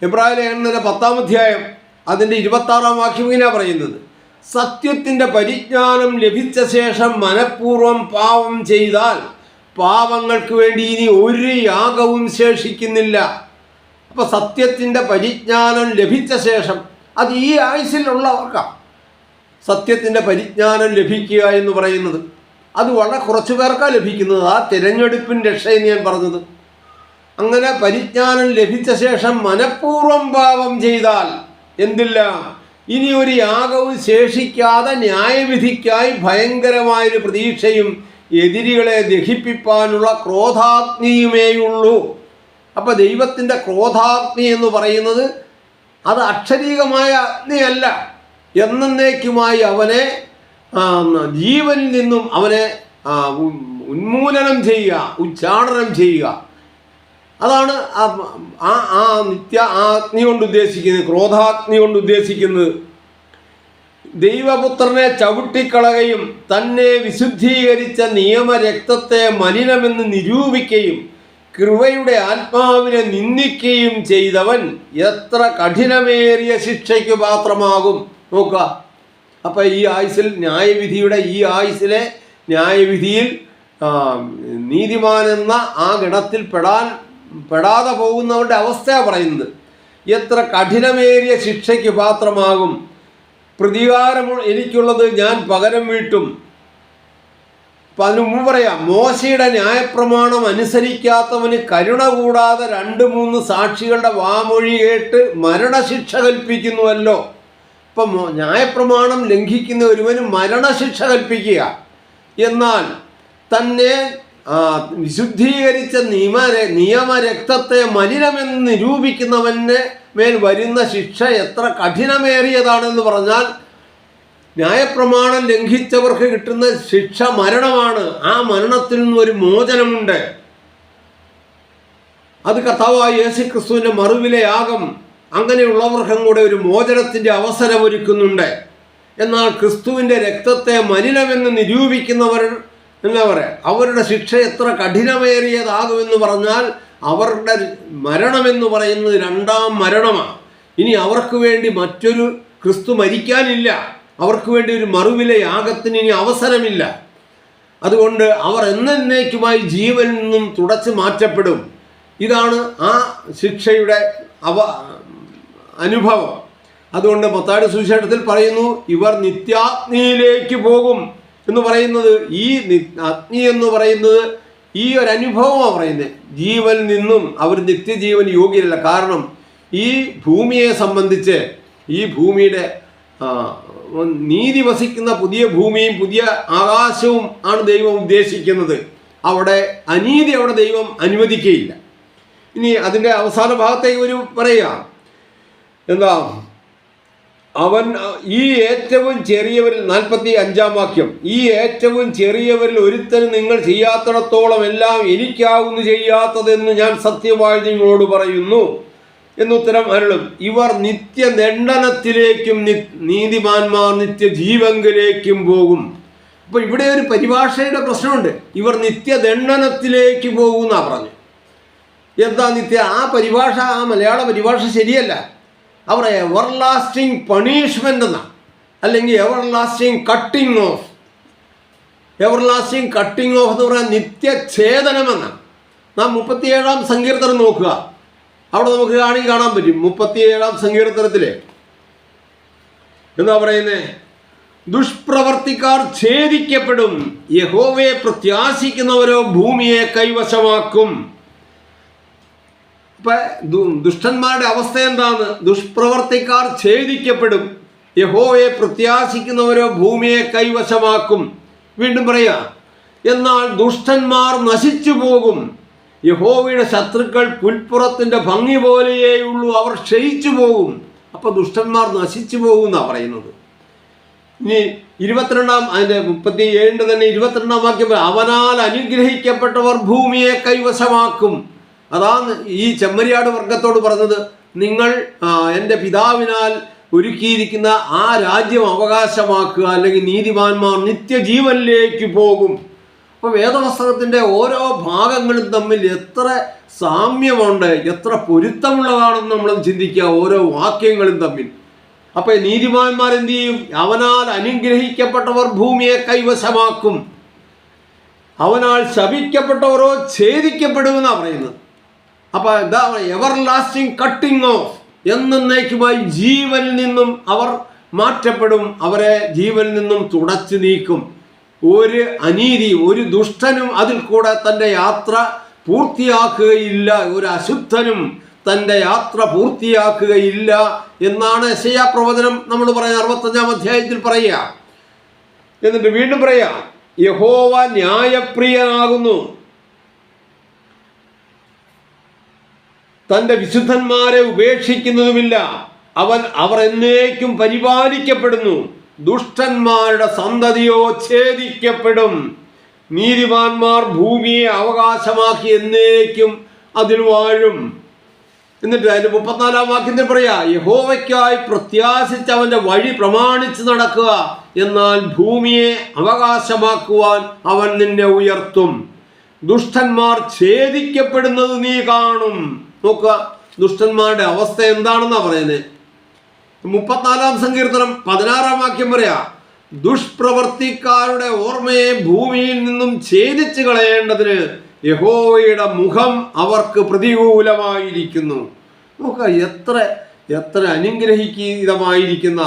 എബ്രായ ലേഖനത്തിൻ്റെ 10-ാം അധ്യായം അതിൻ്റെ 26-ാം വാക്യം ഇങ്ങനെയാണ് പറയുന്നത്: സത്യത്തിൻ്റെ പരിജ്ഞാനം ലഭിച്ച ശേഷം മനഃപൂർവ്വം പാപം ചെയ്താൽ പാപങ്ങൾക്ക് വേണ്ടി ഇനി ഒരു യാഗവും ശേഷിക്കുന്നില്ല. അപ്പോൾ സത്യത്തിൻ്റെ പരിജ്ഞാനം ലഭിച്ച ശേഷം, അത് ഈ ആയുസ്സിലുള്ളവർക്കാണ് സത്യത്തിൻ്റെ പരിജ്ഞാനം ലഭിക്കുക എന്ന് പറയുന്നത്. അത് വളരെ കുറച്ചു പേർക്കാണ് ലഭിക്കുന്നത്. ആ തിരഞ്ഞെടുപ്പിൻ രക്ഷയെന്ന് ഞാൻ പറഞ്ഞത്. അങ്ങനെ പരിജ്ഞാനം ലഭിച്ച ശേഷം മനഃപൂർവ്വം പാപം ചെയ്താൽ എന്തില്ല, ഇനി ഒരു യാഗവും ശേഷിക്കാതെ ന്യായവിധിക്കായി ഭയങ്കരമായൊരു പ്രതീക്ഷയും എതിരികളെ ദഹിപ്പിക്കാനുള്ള ക്രോധാഗ്നിയുമേയുള്ളൂ. അപ്പം ദൈവത്തിൻ്റെ ക്രോധാഗ്നി എന്ന് പറയുന്നത് അത് അക്ഷരീകമായ അഗ്നിയല്ല, എന്നേക്കുമായി അവനെ ജീവനിൽ നിന്നും അവനെ ഉന്മൂലനം ചെയ്യുക, ഉച്ചാടനം ചെയ്യുക. അതാണ് ആ അഗ്നി കൊണ്ട് ഉദ്ദേശിക്കുന്നത്, ക്രോധാഗ്നി കൊണ്ട് ഉദ്ദേശിക്കുന്നത്. ദൈവപുത്രനെ ചവിട്ടിക്കളയുകയും തന്നെ വിശുദ്ധീകരിച്ച നിയമരക്തത്തെ മലിനമെന്ന് നിരൂപിക്കുകയും കൃപയുടെ ആത്മാവിനെ നിന്ദിക്കുകയും ചെയ്തവൻ എത്ര കഠിനമേറിയ ശിക്ഷയ്ക്ക് പാത്രമാകും. നോക്കുക, അപ്പം ഈ ആയുസ്സിൽ ഈ ആയുസ്സിലെ ന്യായവിധിയിൽ നീതിമാനെന്ന ആ ഗണത്തിൽ പെടാതെ പോകുന്നവരുടെ അവസ്ഥയാണ് പറയുന്നത്. എത്ര കഠിനമേറിയ ശിക്ഷയ്ക്ക് പാത്രമാകും. പ്രതികാരം എനിക്കുള്ളത് ഞാൻ പകരം വീട്ടും. അപ്പം അതിനു മുമ്പ് പറയാം, മോശയുടെ ന്യായപ്രമാണം അനുസരിക്കാത്തവന് കരുണ കൂടാതെ 2-3 സാക്ഷികളുടെ വാമൊഴി കേട്ട് മരണശിക്ഷ കൽപ്പിക്കുന്നുവല്ലോ. ഇപ്പം ന്യായപ്രമാണം ലംഘിക്കുന്ന ഒരുവന് മരണശിക്ഷ കൽപ്പിക്കുക, എന്നാൽ തന്നെ വിശുദ്ധീകരിച്ച നിയമരക്തത്തെ മലിനമെന്ന് നിരൂപിക്കുന്നവന് മേൽ വരുന്ന ശിക്ഷ എത്ര കഠിനമേറിയതാണെന്ന് പറഞ്ഞാൽ, ന്യായപ്രമാണം ലംഘിച്ചവർക്ക് കിട്ടുന്ന ശിക്ഷ മരണമാണ്. ആ മരണത്തിൽ നിന്നൊരു മോചനമുണ്ട്. അത് കർത്താവായ യേശുക്രിസ്തുവിൻ്റെ മറുവിലെ യാഗം അങ്ങനെയുള്ളവർക്കും കൂടെ ഒരു മോചനത്തിൻ്റെ അവസരം ഒരുക്കുന്നുണ്ട്. എന്നാൽ ക്രിസ്തുവിൻ്റെ രക്തത്തെ മലിനമെന്ന് നിരൂപിക്കുന്നവർ എന്താ പറയുക, അവരുടെ ശിക്ഷ എത്ര കഠിനമേറിയതാകുമെന്ന് പറഞ്ഞാൽ അവരുടെ മരണമെന്ന് പറയുന്നത് 2-ാം മരണമാണ്. ഇനി അവർക്ക് വേണ്ടി മറ്റൊരു ക്രിസ്തു മരിക്കാനില്ല. അവർക്ക് വേണ്ടി ഒരു മറുവിലെ യാഗത്തിന് ഇനി അവസരമില്ല. അതുകൊണ്ട് അവർ എന്നേക്കുമായി ജീവനിൽ നിന്നും തുടച്ചു മാറ്റപ്പെടും. ഇതാണ് ആ ശിക്ഷയുടെ അനുഭവം. അതുകൊണ്ട് മത്തായിയുടെ സുവിശേഷത്തിൽ പറയുന്നു, ഇവർ നിത്യാഗ്നിയിലേക്ക് പോകും എന്ന് പറയുന്നത്. ഈ അഗ്നി എന്ന് പറയുന്നത് ഈ ഒരു അനുഭവമാണ് പറയുന്നത്. ജീവനിൽ നിന്നും അവർ നിത്യജീവൻ യോഗ്യരല്ല. കാരണം ഈ ഭൂമിയെ സംബന്ധിച്ച്, ഈ ഭൂമിയുടെ നീതി വസിക്കുന്ന പുതിയ ഭൂമിയും പുതിയ ആകാശവും ആണ് ദൈവം ഉദ്ദേശിക്കുന്നത്. അവിടെ അനീതി ദൈവം അനുവദിക്കുകയില്ല. ഇനി അതിൻ്റെ അവസാന ഭാഗത്തേക്ക് ഒരു പറയുക, എന്താ, അവൻ ഈ ഏറ്റവും ചെറിയവരിൽ 45-ാം വാക്യം, ഈ ഏറ്റവും ചെറിയവരിൽ ഒരുത്തനും നിങ്ങൾ ചെയ്യാത്തിടത്തോളം എല്ലാം എനിക്കാവുന്നു ചെയ്യാത്തതെന്ന് ഞാൻ സത്യമായി നിങ്ങളോട് പറയുന്നു എന്നുത്തരം അരുളും. ഇവർ നിത്യദണ്ഡനത്തിലേക്കും നീതിമാന്മാർ നിത്യജീവങ്കിലേക്കും പോകും. അപ്പോൾ ഇവിടെ ഒരു പരിഭാഷയുടെ പ്രശ്നമുണ്ട്. ഇവർ നിത്യദണ്ഡനത്തിലേക്ക് പോകുമെന്നാണ് പറഞ്ഞു. എന്താ ആ പരിഭാഷ, ആ മലയാള പരിഭാഷ ശരിയല്ല. അവർ എവർലാസ്റ്റിംഗ് പണിഷ്മെൻ്റ് എന്നാണ്, അല്ലെങ്കിൽ everlasting cutting of. Everlasting cutting of എന്ന് പറയാൻ നിത്യഛേദനമെന്നാണ്. നാം 37-ാം സങ്കീർത്തനം നോക്കുക, അവിടെ നമുക്ക് കാണാൻ പറ്റും. 37-ാം സങ്കീർത്തനത്തിൽ എന്താ പറയുന്നത്? ദുഷ്പ്രവർത്തിക്കാർ ഛേദിക്കപ്പെടും, യഹോവയെ പ്രത്യാശിക്കുന്നവരോ ഭൂമിയെ കൈവശമാക്കും. ഇപ്പം ദുഷ്ടന്മാരുടെ അവസ്ഥ എന്താണ്? ദുഷ്പ്രവർത്തിക്കാർ ഛേദിക്കപ്പെടും, യഹോവയെ പ്രത്യാശിക്കുന്നവരോ ഭൂമിയെ കൈവശമാക്കും. വീണ്ടും പറയാം, എന്നാൽ ദുഷ്ടന്മാർ നശിച്ചു പോകും, യഹോവയുടെ ശത്രുക്കൾ പുൽപ്പുറത്തിൻ്റെ ഭംഗി പോലെയേയുള്ളൂ, അവർ ക്ഷയിച്ചു പോകും. അപ്പോൾ ദുഷ്ടന്മാർ നശിച്ചു പോകും എന്നാണ് പറയുന്നത്. ഇനി 37 തന്നെ 22 വാക്യം, അവനാൽ അനുഗ്രഹിക്കപ്പെട്ടവർ ഭൂമിയെ കൈവശമാക്കും. അതാണ് ഈ ചെമ്മരിയാട് വർഗത്തോട് പറഞ്ഞത്, നിങ്ങൾ എൻ്റെ പിതാവിനാൽ ഒരുക്കിയിരിക്കുന്ന ആ രാജ്യം അവകാശമാക്കുക, അല്ലെങ്കിൽ നീതിമാന്മാർ നിത്യജീവനിലേക്ക് പോകും. അപ്പോൾ വേദപുസ്തകത്തിൻ്റെ ഓരോ ഭാഗങ്ങളും തമ്മിൽ എത്ര സാമ്യമുണ്ട്, എത്ര പൊരുത്തമുള്ളതാണെന്ന് നമ്മൾ ചിന്തിക്കുക, ഓരോ വാക്യങ്ങളും തമ്മിൽ. അപ്പോൾ നീതിമാന്മാർ എന്ത് ചെയ്യും? അവനാൽ അനുഗ്രഹിക്കപ്പെട്ടവർ ഭൂമിയെ കൈവശമാക്കും, അവനാൽ ശപിക്കപ്പെട്ടവരോ ഛേദിക്കപ്പെടുമെന്നാണ് പറയുന്നത്. അപ്പോൾ എന്താ എവർ ലാസ്റ്റിംഗ് കട്ടിങ് ഓഫ്, എന്നേക്കുമായി ജീവനിൽ നിന്നും അവർ മാറ്റപ്പെടും, അവരെ ജീവനിൽ നിന്നും തുടച്ചു നീക്കും. ഒരു അനീതി, ഒരു ദുഷ്ടനും അതിൽ കൂടെ തൻ്റെ യാത്ര പൂർത്തിയാക്കുകയില്ല, ഒരു അശുദ്ധനും തൻ്റെ യാത്ര പൂർത്തിയാക്കുകയില്ല എന്നാണ് യെശയ്യാ പ്രവചനം നമ്മൾ പറയുന്ന 65 അധ്യായത്തിൽ പറയുക. എന്നിട്ട് വീണ്ടും പറയാം, യഹോവ ന്യായപ്രിയനാകുന്നു, തൻ്റെ വിശുദ്ധന്മാരെ ഉപേക്ഷിക്കുന്നതുമില്ല, അവർ എന്നേക്കും പരിപാലിക്കപ്പെടുന്നു. ദുഷ്ടന്മാരുടെ സന്തതിയോ ഛേദിക്കപ്പെടും, നീതിമാന്മാർ ഭൂമിയെ അവകാശമാക്കി എന്നേക്കും അതിൽ വാഴും. എന്നിട്ട് അതിന്റെ 34 വാക്യത്തിൽ പറയാ, യഹോവയ്ക്കായി പ്രത്യാശിച്ച് അവന്റെ വഴി പ്രമാണിച്ച് നടക്കുക, എന്നാൽ ഭൂമിയെ അവകാശമാക്കുവാൻ അവൻ നിന്നെ ഉയർത്തും. ദുഷ്ടന്മാർ ഛേദിക്കപ്പെടുന്നത് നീ കാണും. നോക്കുക, ദുഷ്ടന്മാരുടെ അവസ്ഥ എന്താണെന്നാ പറയുന്നത്. 34 സങ്കീർത്തനം 16 വാക്യം പറയാ, ദുഷ്പ്രവർത്തിക്കാരുടെ ഓർമ്മയെ ഭൂമിയിൽ നിന്നും ഛേദിച്ചു കളയേണ്ടതിന് യഹോവയുടെ മുഖം അവർക്ക് പ്രതികൂലമായിരിക്കുന്നു. നോക്കുക, എത്ര അനുഗ്രഹീതമായിരിക്കുന്ന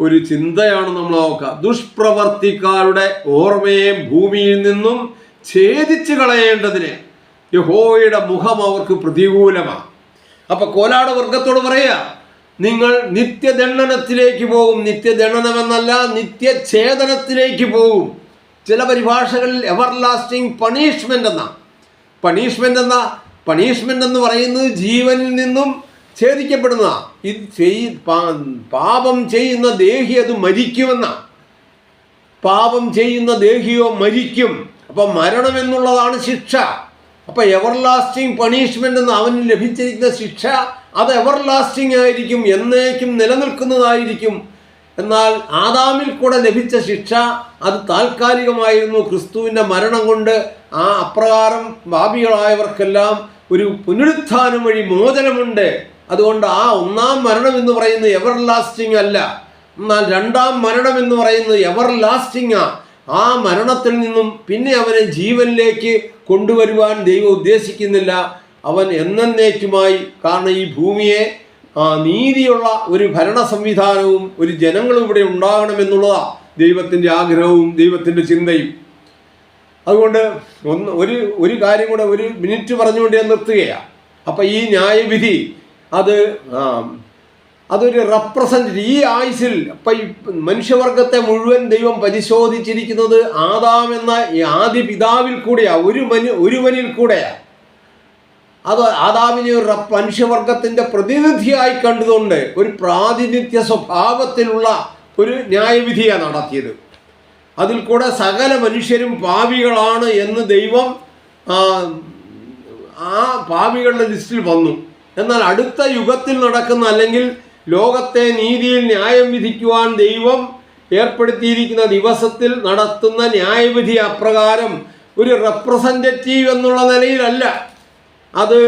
ഒരു ചിന്തയാണ് നമ്മൾ നോക്കുക. ദുഷ്പ്രവർത്തിക്കാരുടെ ഓർമ്മയെ ഭൂമിയിൽ നിന്നും ഛേദിച്ചു കളയേണ്ടതിന് യഹോവയുടെ മുഖം അവർക്ക് പ്രതികൂലമാണ്. അപ്പൊ കോലാട് വർഗത്തോട് പറയാ, നിങ്ങൾ നിത്യദണ്ഡനത്തിലേക്ക് പോകും. നിത്യദണ്ഡനമെന്നല്ല, നിത്യഛേദനത്തിലേക്ക് പോകും. ചില പരിഭാഷകളിൽ എവർ ലാസ്റ്റിംഗ് പണിഷ്മെന്റ് എന്നാ. പണിഷ്മെന്റ് എന്ന് പറയുന്നത് ജീവനിൽ നിന്നും ഛേദിക്കപ്പെടുന്ന, പാപം ചെയ്യുന്ന ദേഹി അത് മരിക്കുമെന്ന. പാപം ചെയ്യുന്ന ദേഹിയോ മരിക്കും. അപ്പൊ മരണം എന്നുള്ളതാണ് ശിക്ഷ. അപ്പൊ എവർ ലാസ്റ്റിംഗ് പണിഷ്മെന്റ് എന്ന് അവന് ലഭിച്ചിരിക്കുന്ന ശിക്ഷ അത് എവർ ലാസ്റ്റിംഗ് ആയിരിക്കും, എന്നേക്കും നിലനിൽക്കുന്നതായിരിക്കും. എന്നാൽ ആദാമിൽ കൂടെ ലഭിച്ച ശിക്ഷ അത് താൽക്കാലികമായിരുന്നു. ക്രിസ്തുവിൻ്റെ മരണം കൊണ്ട് അപ്രകാരം പാപികളായവർക്കെല്ലാം ഒരു പുനരുത്ഥാനം വഴി മോചനമുണ്ട്. അതുകൊണ്ട് ആ ഒന്നാം മരണം എന്ന് പറയുന്നത് എവർ ലാസ്റ്റിംഗ് അല്ല. എന്നാൽ രണ്ടാം മരണം എന്ന് പറയുന്നത് എവർ ലാസ്റ്റിംഗ്. ആ മരണത്തിൽ നിന്നും പിന്നെ അവനെ ജീവനിലേക്ക് കൊണ്ടുവരുവാൻ ദൈവം ഉദ്ദേശിക്കുന്നില്ല. അവൻ എന്നേക്കുമായി, കാരണം ഈ ഭൂമിയെ നീതിയുള്ള ഒരു ഭരണ സംവിധാനവും ഒരു ജനങ്ങളും ഇവിടെ ഉണ്ടാകണമെന്നുള്ളതാണ് ദൈവത്തിൻ്റെ ആഗ്രഹവും ദൈവത്തിൻ്റെ ചിന്തയും. അതുകൊണ്ട് ഒരു കാര്യം കൂടെ 1 മിനിറ്റ് പറഞ്ഞുകൊണ്ട് ഞാൻ നിർത്തുകയാണ്. അപ്പം ഈ ന്യായവിധി അതൊരു റെപ്രസെൻറ്റ് ഈ ആയുസിൽ ഇപ്പം ഈ മനുഷ്യവർഗത്തെ മുഴുവൻ ദൈവം പരിശോധിച്ചിരിക്കുന്നത് ആദാം എന്ന ഈ ആദ്യ പിതാവിൽ കൂടെയാണ്, ഒരുവനിൽ കൂടെയാണ്. അത് ആദാമിനെ ഒരു മനുഷ്യവർഗത്തിൻ്റെ പ്രതിനിധിയായി കണ്ടുകൊണ്ട് ഒരു പ്രാതിനിധ്യ സ്വഭാവത്തിലുള്ള ഒരു ന്യായവിധിയാണ് നടത്തിയത്. അതിൽ കൂടെ സകല മനുഷ്യരും പാപികളാണ് എന്ന് ദൈവം ആ പാപികളുടെ ലിസ്റ്റിൽ വന്നു. എന്നാൽ അടുത്ത യുഗത്തിൽ നടക്കുന്ന, അല്ലെങ്കിൽ ലോകത്തെ നീതിയിൽ ന്യായം വിധിക്കുവാൻ ദൈവം ഏർപ്പെടുത്തിയിരിക്കുന്ന ദിവസത്തിൽ നടത്തുന്ന ന്യായവിധി അപ്രകാരം ഒരു റെപ്രസെൻറ്റേറ്റീവ് എന്നുള്ള നിലയിലല്ല. അത്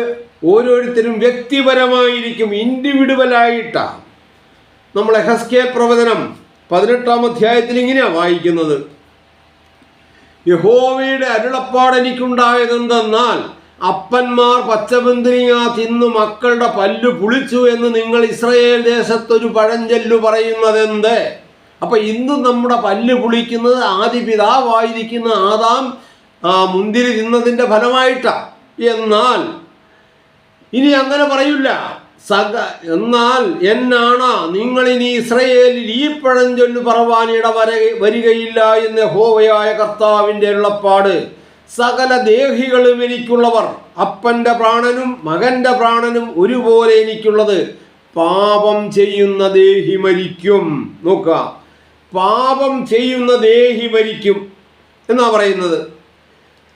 ഓരോരുത്തരും വ്യക്തിപരമായിരിക്കും, ഇൻഡിവിഡുവലായിട്ടാണ്. നമ്മൾ എഹെസ്കേൽ പ്രവചനം 18 അധ്യായത്തിൽ ഇങ്ങനെയാണ് വായിക്കുന്നത്, യഹോവയുടെ അരുളപ്പാട് എനിക്കുണ്ടായതെന്തെന്നാൽ അപ്പന്മാർ പച്ചമുന്തിരിങ്ങ തിന്നു മക്കളുടെ പല്ലു പുളിച്ചു എന്ന് നിങ്ങൾ ഇസ്രായേൽ ദേശത്തൊരു പഴഞ്ചൊല്ലു പറയുന്നതെന്ത്? അപ്പൊ ഇന്ന് നമ്മുടെ പല്ല് പുളിക്കുന്നത് ആദി പിതാവായിരിക്കുന്ന ആദാം മുന്തിരി തിന്നതിൻ്റെ ഫലമായിട്ടാണ്. എന്നാൽ ഇനി അങ്ങനെ പറയില്ല. എന്നാൽ എന്നാണ് നിങ്ങളിനി ഇസ്രായേലിൽ ഈ പഴഞ്ചൊല്ലു പറവാൻ വരികയില്ല എന്ന് യഹോവയായ കർത്താവിൻ്റെ അരുളപ്പാട്. സകല ദേഹികളും എനിക്കുള്ളവർ. അപ്പൻ്റെ പ്രാണനും മകൻ്റെ പ്രാണനും ഒരുപോലെ എനിക്കുള്ളത്. പാപം ചെയ്യുന്ന ദേഹി മരിക്കും. നോക്കുക, പാപം ചെയ്യുന്ന ദേഹി മരിക്കും എന്നാ പറയുന്നത്.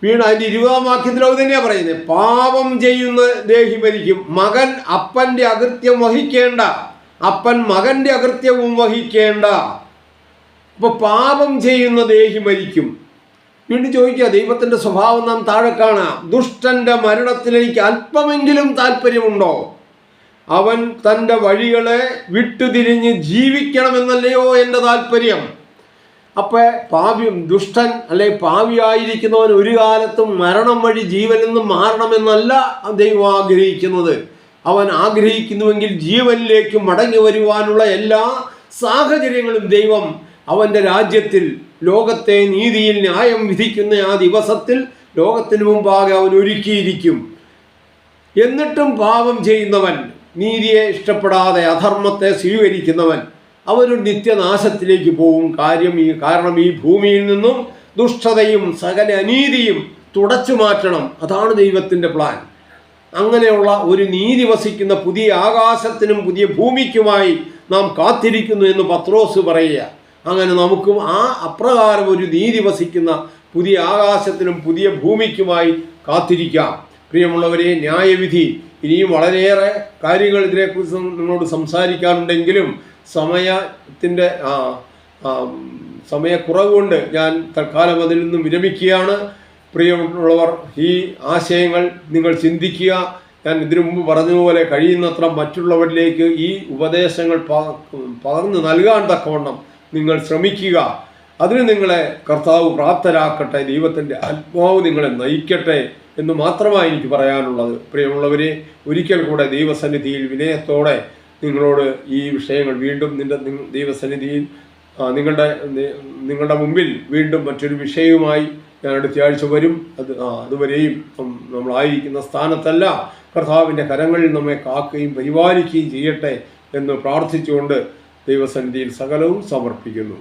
വീണ്ടും അതിൻ്റെ 20-ാം വാക്യത്തിൽ അത് തന്നെയാണ് പറയുന്നത്. പാപം ചെയ്യുന്ന ദേഹി മരിക്കും. മകൻ അപ്പൻ്റെ അകൃത്യം വഹിക്കേണ്ട, അപ്പൻ മകൻ്റെ അകൃത്യവും വഹിക്കേണ്ട. അപ്പൊ പാപം ചെയ്യുന്ന ദേഹി മരിക്കും. വീണ്ടും ചോദിക്കുക, ദൈവത്തിൻ്റെ സ്വഭാവം നാം താഴെ കാണാം. ദുഷ്ടന്റെ മരണത്തിൽ എനിക്ക് അല്പമെങ്കിലും താല്പര്യമുണ്ടോ? അവൻ തൻ്റെ വഴികളെ വിട്ടുതിരിഞ്ഞ് ജീവിക്കണമെന്നല്ലയോ എൻ്റെ താല്പര്യം. ദുഷ്ടൻ അല്ലെ പാവിയായിരിക്കുന്നവൻ ഒരു കാലത്തും മരണം വഴി ജീവനിൽ നിന്ന് മാറണമെന്നല്ല ദൈവം ആഗ്രഹിക്കുന്നത്. അവൻ ആഗ്രഹിക്കുന്നുവെങ്കിൽ ജീവനിലേക്ക് മടങ്ങി വരുവാനുള്ള എല്ലാ സാഹചര്യങ്ങളും ദൈവം അവൻ്റെ രാജ്യത്തിൽ ലോകത്തെ നീതിയിൽ ന്യായം വിധിക്കുന്ന ആ ദിവസത്തിൽ ലോകത്തിന് മുമ്പാകെ അവൻ ഒരുക്കിയിരിക്കും. എന്നിട്ടും പാപം ചെയ്യുന്നവൻ, നീതിയെ ഇഷ്ടപ്പെടാതെ അധർമ്മത്തെ സ്വീകരിക്കുന്നവൻ, അവനൊരു നിത്യനാശത്തിലേക്ക് പോകും. കാരണം ഈ ഭൂമിയിൽ നിന്നും ദുഷ്ടതയും സകല അനീതിയും തുടച്ചു മാറ്റണം. അതാണ് ദൈവത്തിൻ്റെ പ്ലാൻ. അങ്ങനെയുള്ള ഒരു നീതി വസിക്കുന്ന പുതിയ ആകാശത്തിനും പുതിയ ഭൂമിക്കുമായി നാം കാത്തിരിക്കുന്നു എന്ന് പത്രോസ് പറയുക. അങ്ങനെ നമുക്കും അപ്രകാരം ഒരു നീതി വസിക്കുന്ന പുതിയ ആകാശത്തിനും പുതിയ ഭൂമിക്കുമായി കാത്തിരിക്കാം. പ്രിയമുള്ളവരെ, ന്യായവിധി ഇനിയും വളരെയേറെ കാര്യങ്ങൾ ഇതിനെക്കുറിച്ച് നിങ്ങളോട് സംസാരിക്കാനുണ്ടെങ്കിലും സമയക്കുറവ് കൊണ്ട് ഞാൻ തൽക്കാലം അതിൽ നിന്നും വിരമിക്കുകയാണ്. പ്രിയമുള്ളവർ, ഈ ആശയങ്ങൾ നിങ്ങൾ ചിന്തിക്കുക. ഞാൻ ഇതിനു മുമ്പ് പറഞ്ഞതുപോലെ കഴിയുന്നത്ര മറ്റുള്ളവരിലേക്ക് ഈ ഉപദേശങ്ങൾ പകർന്നു നൽകാൻ തക്കവണ്ണം നിങ്ങൾ ശ്രമിക്കുക. അതിന് നിങ്ങളെ കർത്താവ് പ്രാപ്തരാക്കട്ടെ. ദൈവത്തിൻ്റെ ആത്മാവ് നിങ്ങളെ നയിക്കട്ടെ എന്ന് മാത്രമാണ് എനിക്ക് പറയാനുള്ളത്. പ്രിയമുള്ളവരെ, ഒരിക്കൽ കൂടെ ദൈവസന്നിധിയിൽ വിനയത്തോടെ നിങ്ങളോട് ഈ വിഷയങ്ങൾ വീണ്ടും ദൈവസന്നിധിയിൽ നിങ്ങളുടെ മുമ്പിൽ വീണ്ടും മറ്റൊരു വിഷയവുമായി ഞാൻ അടുത്ത ആഴ്ച വരും. അതുവരെയും നമ്മളായിരിക്കുന്ന സ്ഥാനത്തല്ല, കർത്താവിൻ്റെ കരങ്ങളിൽ നമ്മെ കാക്കുകയും പരിപാലിക്കുകയും ചെയ്യട്ടെ എന്ന് പ്രാർത്ഥിച്ചുകൊണ്ട് ദൈവസന്നിധിയിൽ സകലവും സമർപ്പിക്കുന്നു.